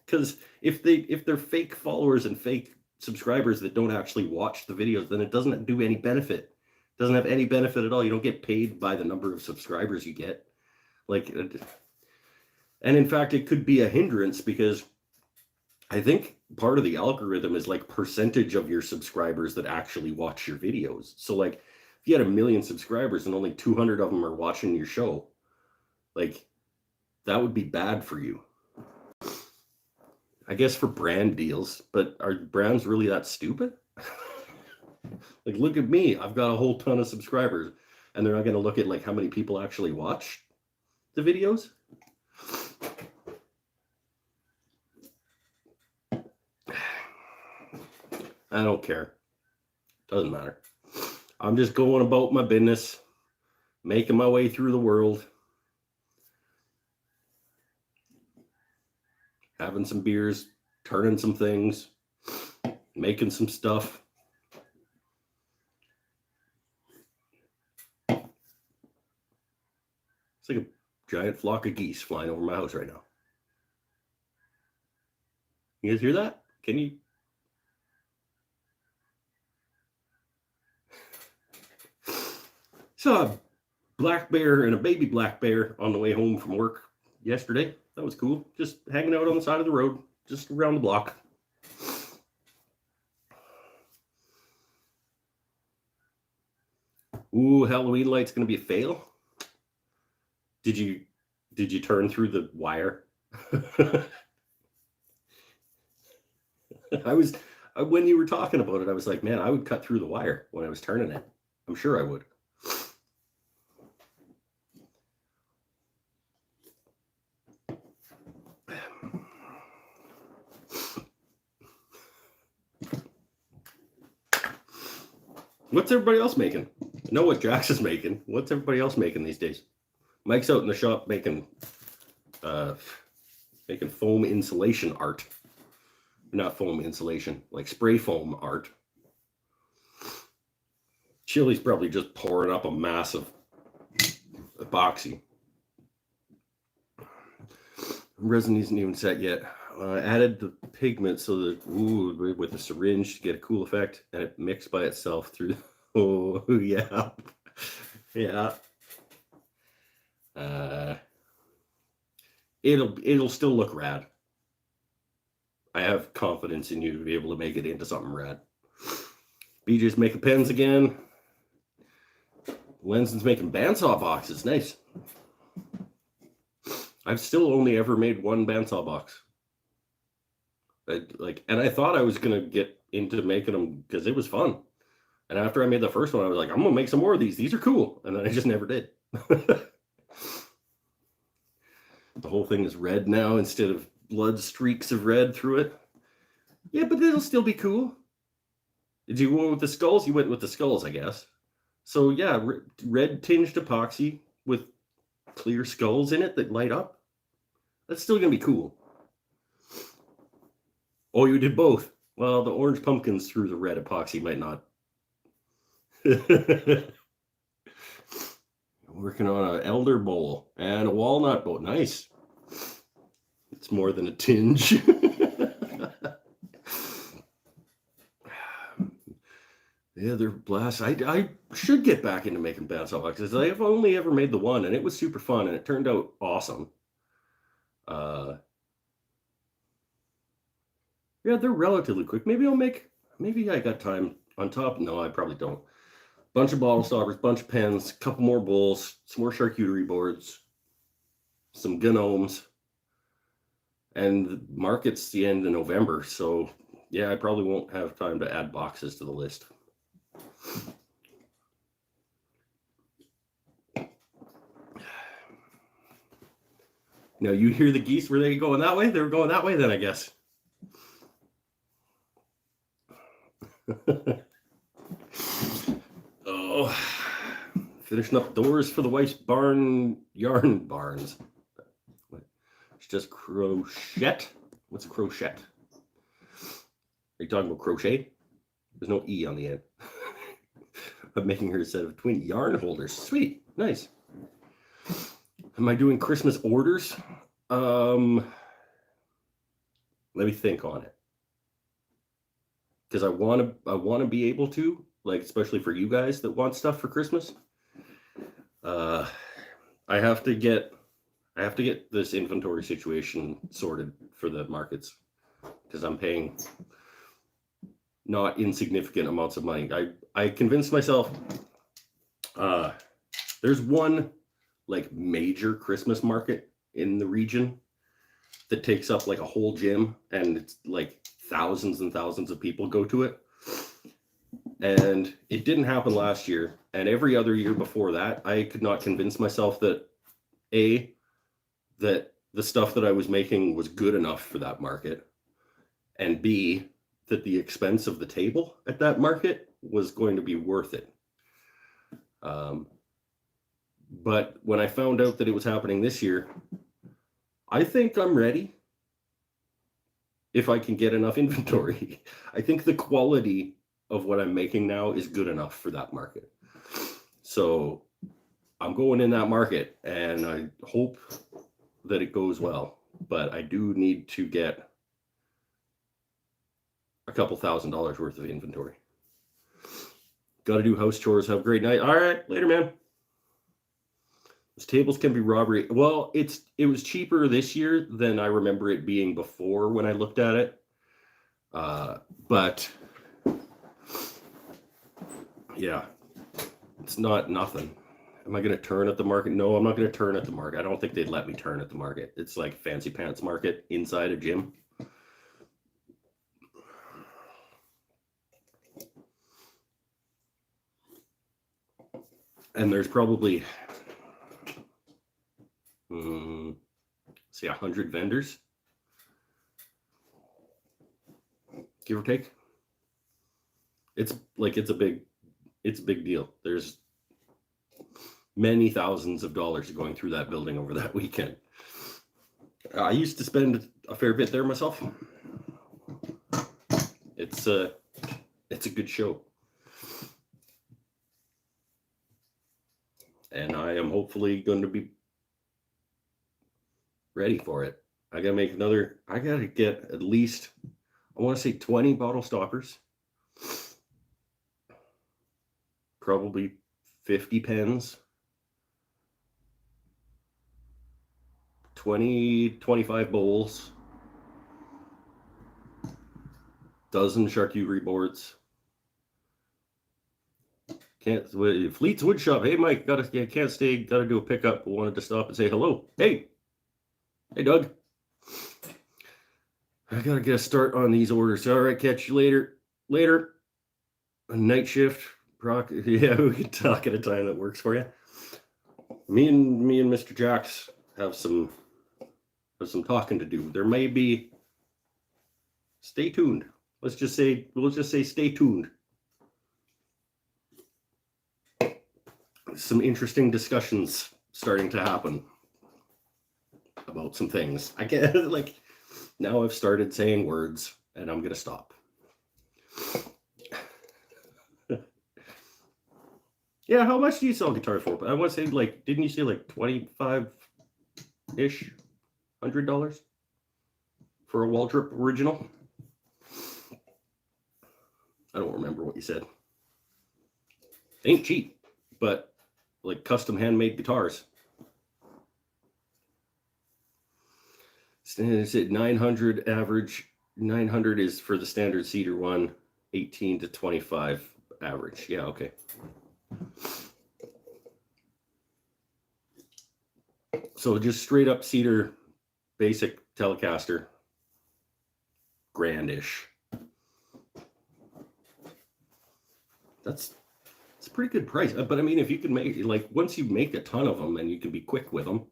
Because if they're fake followers and fake subscribers that don't actually watch the videos, then it doesn't do any benefit. It doesn't have any benefit at all. You don't get paid by the number of subscribers you get. Like, and in fact, it could be a hindrance because I think part of the algorithm is like percentage of your subscribers that actually watch your videos. So like if you had 1 million subscribers and only 200 of them are watching your show, like that would be bad for you. I guess for brand deals, but are brands really that stupid? Like, look at me. I've got a whole ton of subscribers, and they're not going to look at like how many people actually watch the videos. I don't care. Doesn't matter. I'm just going about my business, making my way through the world, having some beers, turning some things, making some stuff. It's like a giant flock of geese flying over my house right now. You guys hear that? Can you? Saw a black bear and a baby black bear on the way home from work yesterday. That was cool. Just hanging out on the side of the road, just around the block. Ooh, Halloween light's gonna be a fail. Did you turn through the wire? When you were talking about it, I was like, man, I would cut through the wire when I was turning it. I'm sure I would. What's everybody else making? I know what Jax is making. What's everybody else making these days? Mike's out in the shop making foam insulation art. Not foam insulation, like spray foam art. Chili's probably just pouring up a massive epoxy. Resin isn't even set yet. Added the pigment so that with a syringe to get a cool effect, and it mixed by itself through. Oh yeah, yeah. It'll still look rad. I have confidence in you to be able to make it into something rad. BJ's making pens again. Lenson's making bandsaw boxes. Nice. I've still only ever made one bandsaw box. And I thought I was gonna get into making them because it was fun. And after I made the first one, I was like, I'm gonna make some more of these. These are cool. And then I just never did. The whole thing is red now instead of blood streaks of red through it. Yeah, but it'll still be cool. Did you go with the skulls? You went with the skulls, I guess. So yeah, red tinged epoxy with clear skulls in it that light up. That's still gonna be cool. Oh, you did both. Well, the orange pumpkins through the red epoxy might not. Working on an elder bowl and a walnut bowl. Nice. It's more than a tinge. Yeah, they're blast. I should get back into making bandsaw boxes. I've only ever made the one, and it was super fun, and it turned out awesome. Yeah, they're relatively quick. Maybe I got time on top. No, I probably don't. Bunch of bottle stoppers, bunch of pens, a couple more bowls, some more charcuterie boards, some gnomes, and the market's the end of November. So yeah, I probably won't have time to add boxes to the list. Now you hear the geese. Were they going that way? They were going that way then, I guess. Oh, finishing up doors for the wife's yarn barns. It's just crochet. What's a crochet? Are you talking about crochet? There's no E on the end. I'm making her a set of twin yarn holders. Sweet, nice. Am I doing Christmas orders? Let me think on it. Because I want to be able to, like, especially for you guys that want stuff for Christmas. Uh, I have to get this inventory situation sorted for the markets because I'm paying not insignificant amounts of money. I convinced myself there's one like major Christmas market in the region that takes up like a whole gym, and it's like thousands and thousands of people go to it. And it didn't happen last year, and every other year before that, I could not convince myself that that the stuff that I was making was good enough for that market, and B, that the expense of the table at that market was going to be worth it. But when I found out that it was happening this year, I think I'm ready if I can get enough inventory. I think the quality of what I'm making now is good enough for that market. So I'm going in that market, and I hope that it goes well. But I do need to get a couple $1,000s worth of inventory. Got to do house chores. Have a great night. All right, later, man. Those tables can be robbery. Well, it was cheaper this year than I remember it being before when I looked at it. But yeah, it's not nothing. Am I going to turn at the market? No, I'm not going to turn at the market. I don't think they'd let me turn at the market. It's like fancy pants market inside a gym. And there's probably, say 100 vendors, give or take. It's a big deal. There's many thousands of dollars going through that building over that weekend. I used to spend a fair bit there myself. It's a good show. And I am hopefully going to be ready for it. I got to get at least, I want to say 20 bottle stoppers, probably 50 pens, 25 bowls, dozen charcuterie boards. Fleet's Wood Shop. Hey, Mike, can't stay. Got to do a pickup. Wanted to stop and say hello. Hey, Doug. I gotta get a start on these orders. All right, catch you later. A night shift. Yeah, we can talk at a time that works for you. Me and Mr. Jax have some talking to do. There may be. Stay tuned. We'll just say stay tuned. Some interesting discussions starting to happen about some things. I get like now I've started saying words, and I'm gonna stop. Yeah, how much do you sell guitars for? I want to say didn't you say like 25-ish, $100 for a Waltrip original? I don't remember what you said. Ain't cheap, but like custom handmade guitars. It's at 900 average. 900 is for the standard cedar one, 18 to 25 average. Yeah, okay. So just straight up cedar, basic Telecaster, grand-ish. It's a pretty good price. But I mean, if you can make, once you make a ton of them and you can be quick with them,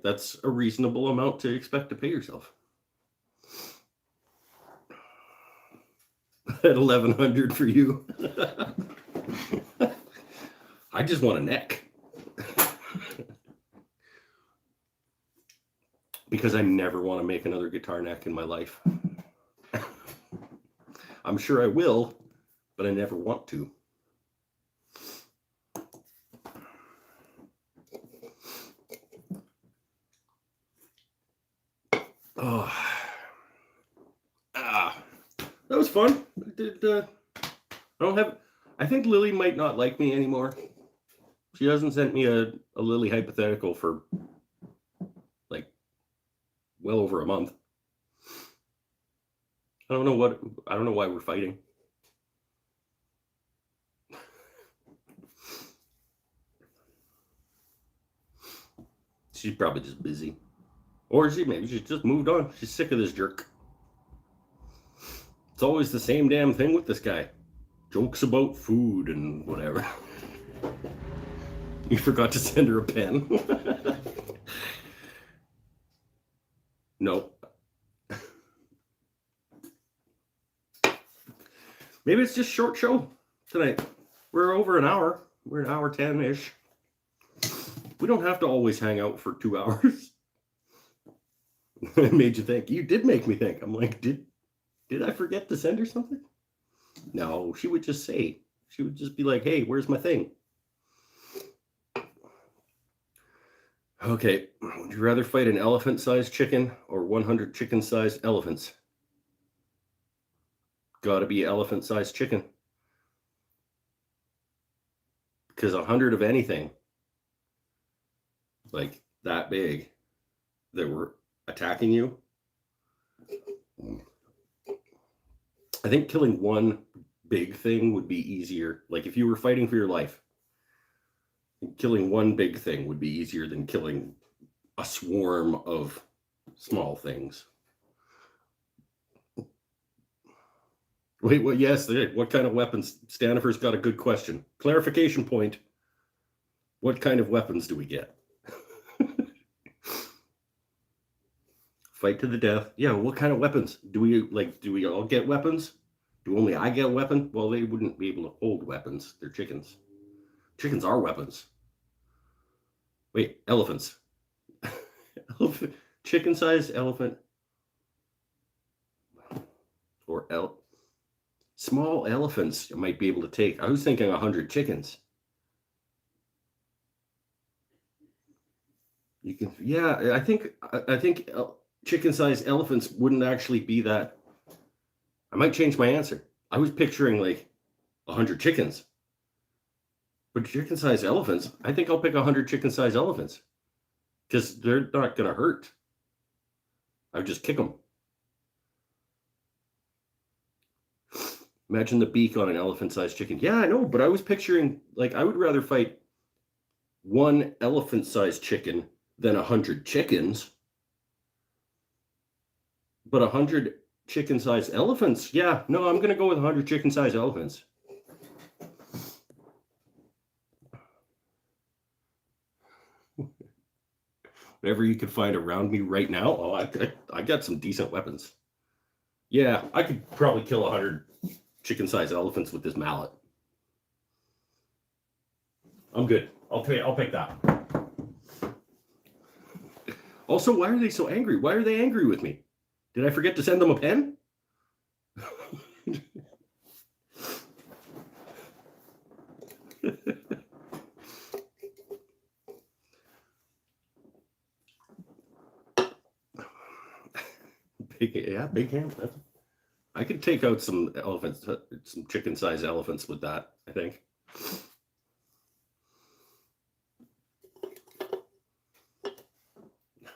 that's a reasonable amount to expect to pay yourself. At 1,100 for you. I just want a neck. Because I never want to make another guitar neck in my life. I'm sure I will, but I never want to. Oh, was fun. I think Lily might not like me anymore. She hasn't sent me a Lily hypothetical for like well over a month. I don't know why we're fighting. She's probably just busy. Or maybe she's just moved on. She's sick of this jerk. It's always the same damn thing with this guy. Jokes about food and whatever. You forgot to send her a pen. No. Maybe it's just short show tonight. We're over an hour. We're an hour 10-ish. We don't have to always hang out for 2 hours. It made you think. You did make me think. I'm like, did I forget to send her something? No, she would just say. She would just be like, hey, where's my thing? Okay, would you rather fight an elephant-sized chicken or 100 chicken-sized elephants? Gotta be elephant-sized chicken. Because 100 of anything, like that big, that were attacking you, I think killing one big thing would be easier. Like if you were fighting for your life, killing one big thing would be easier than killing a swarm of small things. Wait, well, yes, what kind of weapons? Stanifer's got a good question. Clarification point. What kind of weapons do we get? Fight to the death. Yeah, what kind of weapons? Do we all get weapons? Do only I get a weapon? Well, they wouldn't be able to hold weapons. They're chickens. Chickens are weapons. Wait, elephants. Chicken-sized elephant. Or small elephants you might be able to take. I was thinking 100 chickens. You can, yeah, I think chicken-sized elephants wouldn't actually be that. I might change my answer. I was picturing like 100 chickens. But chicken-sized elephants, I think I'll pick 100 chicken-sized elephants. Because they're not going to hurt. I would just kick them. Imagine the beak on an elephant-sized chicken. Yeah, I know, but I was picturing, like, I would rather fight one elephant-sized chicken than 100 chickens. But 100 chicken-sized elephants, yeah, no, I'm going to go with 100 chicken-sized elephants. Whatever you could find around me right now, oh, I got some decent weapons. Yeah, I could probably kill 100 chicken-sized elephants with this mallet. I'm good. I'll pick that. Also, why are they so angry? Why are they angry with me? Did I forget to send them a pen? Big hand. I could take out some elephants, some chicken-sized elephants with that, I think.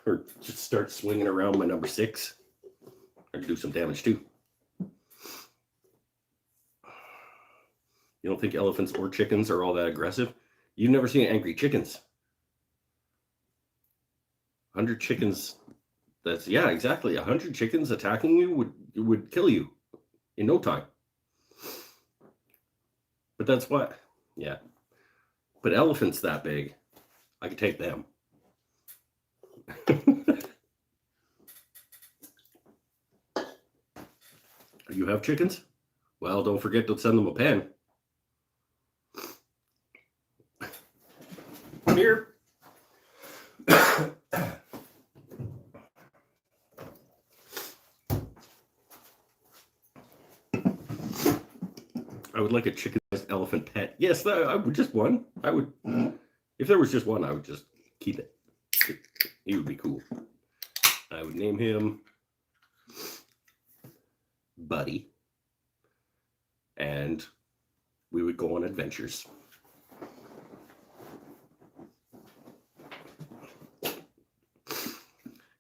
Or just start swinging around my number 6. I could do some damage too. You don't think elephants or chickens are all that aggressive? You've never seen angry chickens. 100 chickens. That's, yeah, exactly. 100 chickens attacking you would kill you in no time. But that's what, yeah. But elephants that big, I could take them. You have chickens? Well, don't forget to send them a pen. Come here. I would like a chicken-sized elephant pet. Yes, I would just one. I would, if there was just one, I would just keep it. He would be cool. I would name him Buddy. and we would go on adventures.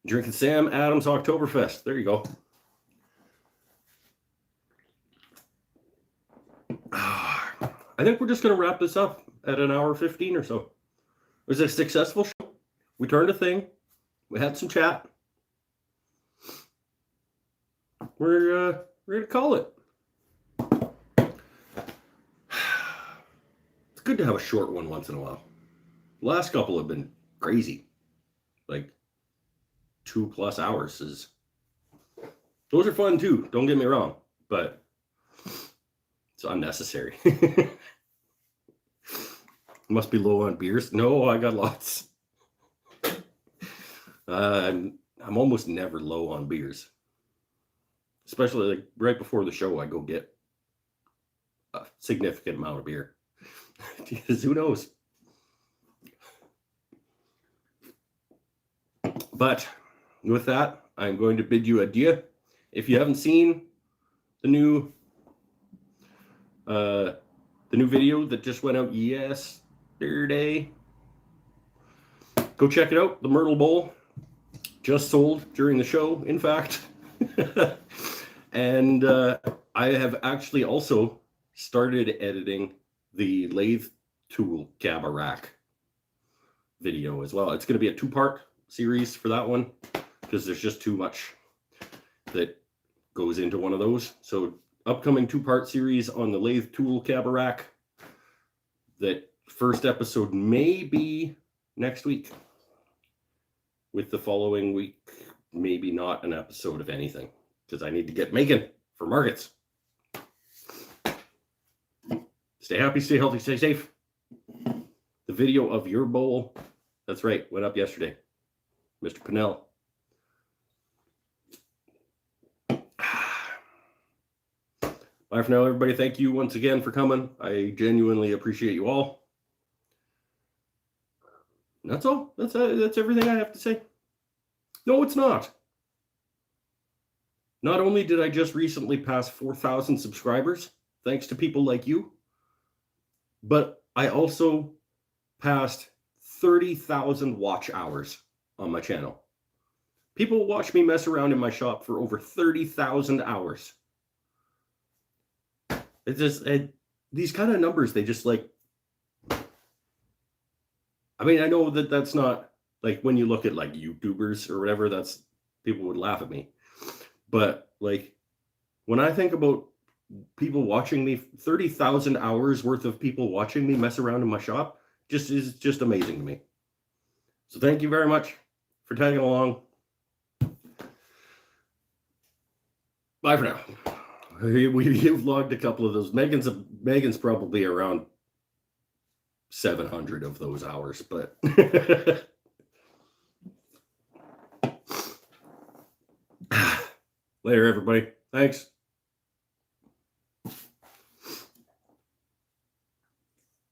Drinking Sam Adams Oktoberfest. There you go. I think we're just going to wrap this up at an hour 15 or so. It was a successful show. We turned a thing. We had some chat. We're going to call it. It's good to have a short one once in a while. The last couple have been crazy. Like 2+ hours is. Those are fun too. Don't get me wrong, but it's unnecessary. Must be low on beers. No, I got lots. I'm almost never low on beers. Especially like right before the show, I go get a significant amount of beer. Because who knows? But with that, I'm going to bid you adieu. If you haven't seen the new video that just went out yesterday, go check it out. The Myrtle Bowl just sold during the show, in fact. And I have actually also started editing the lathe tool cab rack video as well. It's going to be a 2-part series for that one because there's just too much that goes into one of those. So upcoming 2-part series on the lathe tool cab rack. That first episode may be next week, with the following week maybe not an episode of anything because I need to get making for markets. Stay happy, stay healthy, stay safe. The video of your bowl, that's right, went up yesterday. Mr. Pinnell. Bye for now, everybody. Thank you once again for coming. I genuinely appreciate you all. That's all. That's everything I have to say. No, it's not. Not only did I just recently pass 4,000 subscribers, thanks to people like you, but I also passed 30,000 watch hours on my channel. People watch me mess around in my shop for over 30,000 hours. It's just these kind of numbers, they just like, I mean, I know that that's not like when you look at like YouTubers or whatever, that's people would laugh at me. But like when I think about people watching me, 30,000 hours worth of people watching me mess around in my shop is just amazing to me. So thank you very much for tagging along. Bye for now. We've logged a couple of those. Megan's probably around 700 of those hours, but later, everybody. Thanks.